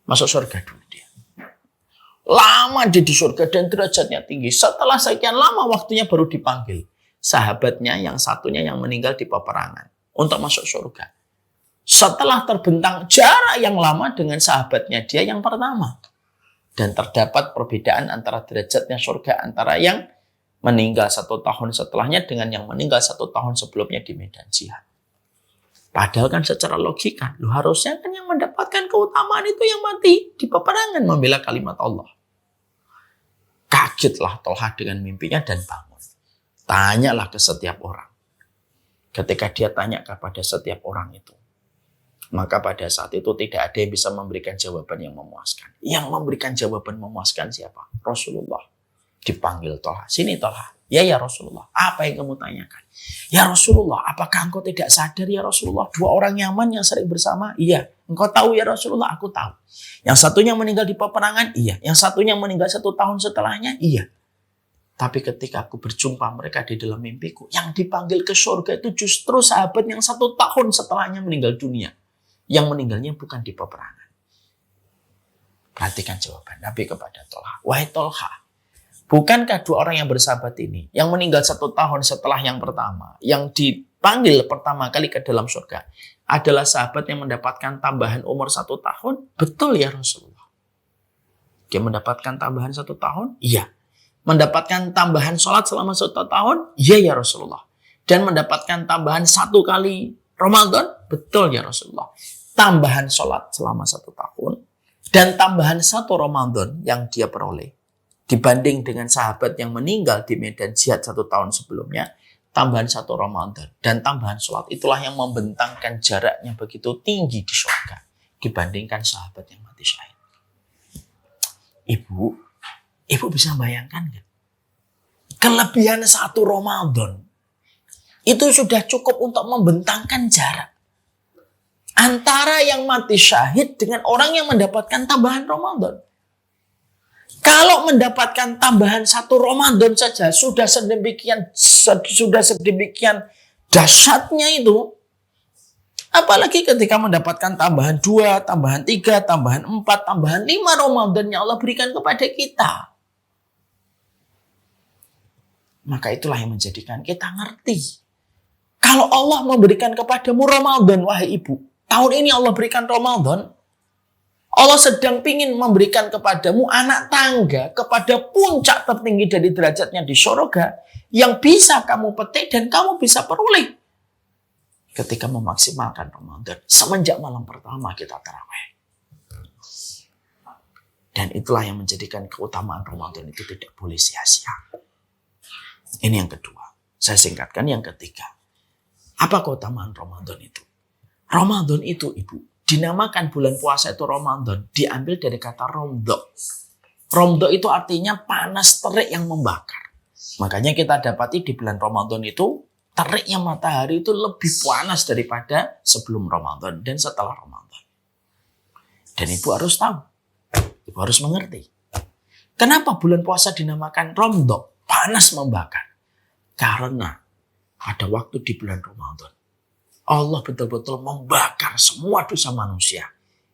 Masuk surga dulu dia. Lama dia di surga dan derajatnya tinggi. Setelah sekian lama waktunya baru dipanggil sahabatnya yang satunya yang meninggal di peperangan untuk masuk surga. Setelah terbentang jarak yang lama dengan sahabatnya dia yang pertama. Dan terdapat perbedaan antara derajatnya surga antara yang meninggal 1 tahun setelahnya dengan yang meninggal 1 tahun sebelumnya di medan jihad. Padahal kan secara logika, harusnya kan yang mendapatkan keutamaan itu yang mati di peperangan membela kalimat Allah. Kagetlah Tolhah dengan mimpinya dan bangun. Tanyalah ke setiap orang. Ketika dia tanya kepada setiap orang itu, maka pada saat itu tidak ada yang bisa memberikan jawaban yang memuaskan. Yang memberikan jawaban memuaskan siapa? Rasulullah. Dipanggil Tolhah. Sini Tolhah. Ya Rasulullah. Apa yang kamu tanyakan? Ya Rasulullah, apakah engkau tidak sadar ya Rasulullah? 2 orang Yaman yang sering bersama? Iya. Engkau tahu ya Rasulullah? Aku tahu. Yang satunya meninggal di peperangan? Iya. Yang satunya meninggal 1 tahun setelahnya? Iya. Tapi ketika aku berjumpa mereka di dalam mimpiku, yang dipanggil ke surga itu justru sahabat yang 1 tahun setelahnya meninggal dunia. Yang meninggalnya bukan di peperangan. Perhatikan jawaban Nabi kepada Tolhah. Wahai Tolhah, bukankah 2 orang yang bersahabat ini, yang meninggal 1 tahun setelah yang pertama, yang dipanggil pertama kali ke dalam surga, adalah sahabat yang mendapatkan tambahan umur 1 tahun? Betul ya Rasulullah. Dia mendapatkan tambahan 1 tahun? Iya. Mendapatkan tambahan sholat selama 1 tahun? Iya ya Rasulullah. Dan mendapatkan tambahan 1 kali Ramadan? Betul ya Rasulullah. Tambahan sholat selama 1 tahun dan tambahan 1 Ramadan yang dia peroleh dibanding dengan sahabat yang meninggal di medan jihad 1 tahun sebelumnya, tambahan 1 Ramadan dan tambahan sholat itulah yang membentangkan jaraknya begitu tinggi di surga dibandingkan sahabat yang mati syahid. Ibu bisa bayangkan nggak? kelebihan satu Ramadan itu sudah cukup untuk membentangkan jarak antara yang mati syahid dengan orang yang mendapatkan tambahan Ramadan. Kalau mendapatkan tambahan satu Ramadan saja sudah sedemikian dahsyatnya itu, apalagi ketika mendapatkan tambahan 2, tambahan 3, tambahan 4, tambahan 5 Ramadan yang Allah berikan kepada kita. Maka itulah yang menjadikan kita ngerti. Kalau Allah memberikan kepadamu Ramadan, wahai ibu, tahun ini Allah berikan Ramadan, Allah sedang ingin memberikan kepadamu anak tangga kepada puncak tertinggi dari derajatnya di surga yang bisa kamu petik dan kamu bisa peroleh ketika memaksimalkan Ramadan semenjak malam pertama kita tarawih. Dan itulah yang menjadikan keutamaan Ramadan itu tidak boleh sia-sia. Ini yang kedua. Saya singkatkan yang ketiga. Apa keutamaan Ramadan itu? Ramadan itu, ibu, dinamakan bulan puasa itu Ramadan, diambil dari kata romdo. Romdo itu artinya panas terik yang membakar. Makanya kita dapati di bulan Ramadan itu, teriknya matahari itu lebih panas daripada sebelum Ramadan dan setelah Ramadan. Dan ibu harus tahu, ibu harus mengerti. Kenapa bulan puasa dinamakan romdo, panas membakar? Karena pada waktu di bulan Ramadan, Allah betul-betul membakar semua dosa manusia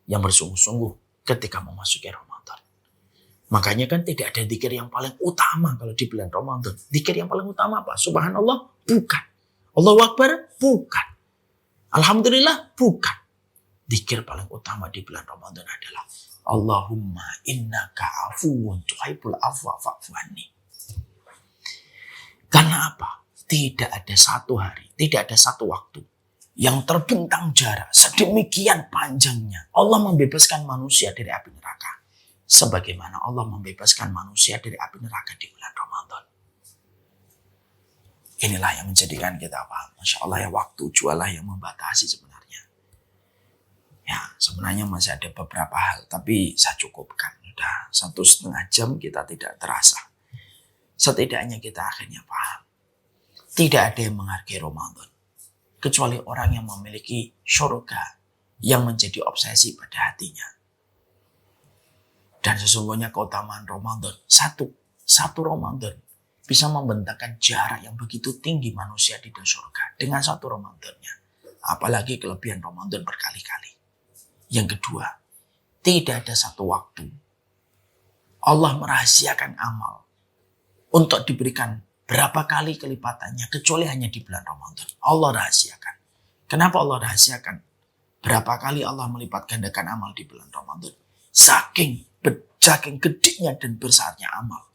yang bersungguh-sungguh ketika memasuki Ramadan. Makanya kan tidak ada zikir yang paling utama kalau di bulan Ramadan. Zikir yang paling utama apa? Subhanallah? Bukan. Allahu Akbar? Bukan. Alhamdulillah? Bukan. Zikir paling utama di bulan Ramadan adalah Allahumma innaka afuwun tuhibbul afwa fa'fu anni. Karena apa? Tidak ada satu hari, tidak ada satu waktu yang terbentang jarak sedemikian panjangnya Allah membebaskan manusia dari api neraka sebagaimana Allah membebaskan manusia dari api neraka di bulan Ramadan. Inilah yang menjadikan kita paham. Masya Allah ya, waktu jualah yang membatasi sebenarnya. Ya, sebenarnya masih ada beberapa hal, tapi saya cukupkan. Sudah 1,5 jam kita tidak terasa. Setidaknya kita akhirnya paham. Tidak ada yang menghargai Ramadan kecuali orang yang memiliki surga yang menjadi obsesi pada hatinya. Dan sesungguhnya keutamaan Ramadan, satu Ramadan bisa membentangkan jarak yang begitu tinggi manusia di surga dengan satu Ramadannya. Apalagi kelebihan Ramadan berkali-kali. Yang kedua, tidak ada satu waktu Allah merahasiakan amal untuk diberikan berapa kali kelipatannya kecuali hanya di bulan Ramadan. Allah rahasiakan. Kenapa Allah rahasiakan? Berapa kali Allah melipat gandakan amal di bulan Ramadan? Saking gedenya dan besarnya amal.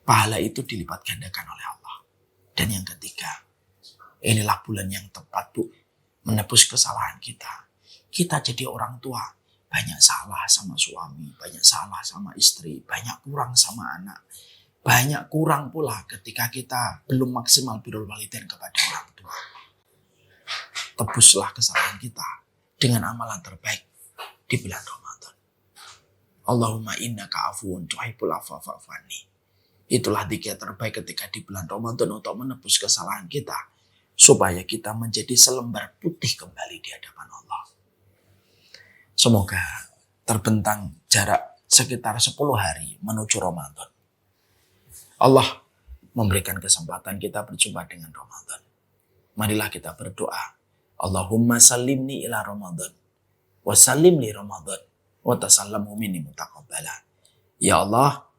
Pahala itu dilipat gandakan oleh Allah. Dan yang ketiga, inilah bulan yang tepat, Bu, menebus kesalahan kita. Kita jadi orang tua, banyak salah sama suami, banyak salah sama istri, banyak kurang sama anak. Banyak kurang pula ketika kita belum maksimal birrul walidain kepada orang tua. Tebuslah kesalahan kita dengan amalan terbaik di bulan Ramadan. Allahumma innaka afuwun tuhibbul afwa fa'fu anni. Itulah zikir terbaik ketika di bulan Ramadan untuk menebus kesalahan kita. Supaya kita menjadi selembar putih kembali di hadapan Allah. Semoga terbentang jarak sekitar 10 hari menuju Ramadan. Allah memberikan kesempatan kita berjumpa dengan Ramadan. Marilah kita berdoa. Allahumma salimni ila Ramadan. Wa salim li Ramadan. Wa tasallamhu minni mutaqabbala. Ya Allah,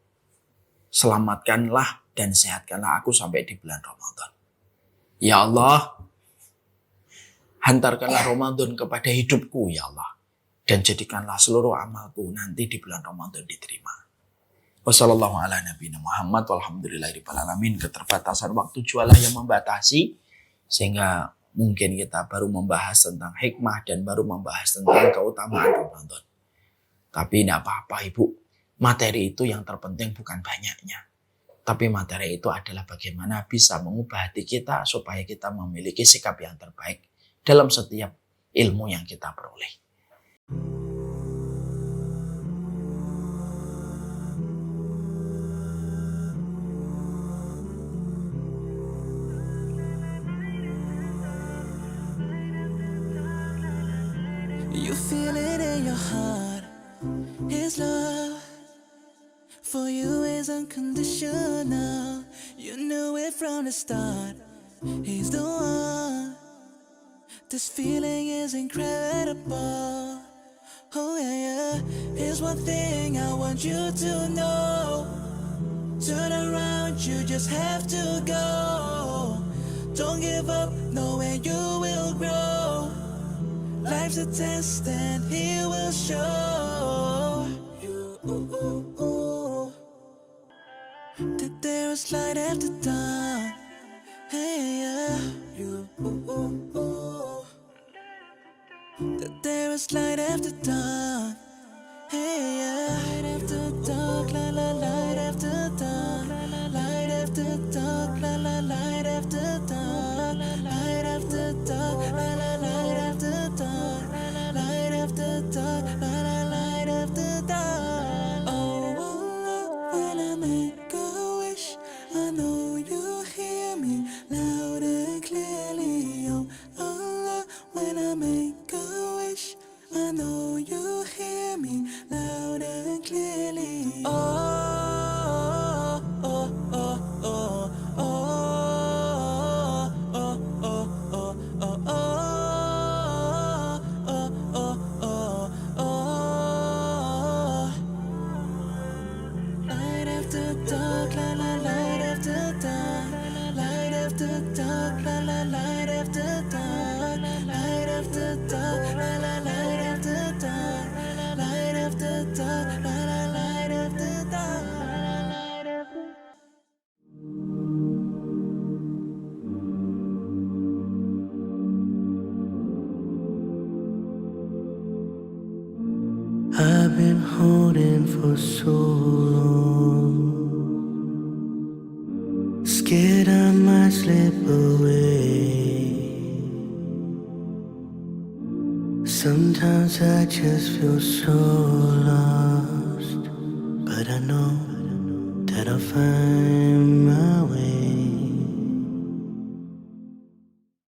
selamatkanlah dan sehatkanlah aku sampai di bulan Ramadan. Ya Allah, hantarkanlah Ramadan kepada hidupku, ya Allah. Dan jadikanlah seluruh amalku nanti di bulan Ramadan diterima. Wassalamualaikum warahmatullahi wabarakatuh. Walhamdulillahirabbil alamin. Keterbatasan waktu jualah yang membatasi sehingga mungkin kita baru membahas tentang hikmah dan baru membahas tentang keutamaan Ramadan. Tapi tidak apa-apa, Ibu. Materi itu yang terpenting bukan banyaknya. Tapi materi itu adalah bagaimana bisa mengubah hati kita supaya kita memiliki sikap yang terbaik dalam setiap ilmu yang kita peroleh. feel it in your heart. His love for you is unconditional. You knew it from the start. He's the one. This feeling is incredible. Oh yeah, yeah. Here's one thing I want you to know. Turn around, you just have to go. Don't give up, knowing you will grow. Life's a test and he will show you that there is light after dawn. Hey, yeah. That there is light after dawn. Hey, yeah. Light after dark, la la, light after dark. Light after dark, la la, light after dark. Light after dark, la la, light after dark. Light after dark, la la, light after dark. Oh, when I make a wish, I know you hear me loud and clearly. Oh, Allah, when I make a wish, I know you hear me loud and clearly. Oh, oh, oh, oh, oh, oh, oh, oh, oh, oh, oh, oh, oh, oh. Light after dark, la la, light after dark. Light after dark, la la, light after dark. Light after dark, la la, light after dark. Light after dark, la la, light after dark. I've been holding for so long, scared I might slip away. Sometimes I just feel so lost, but I know that I'll find my way.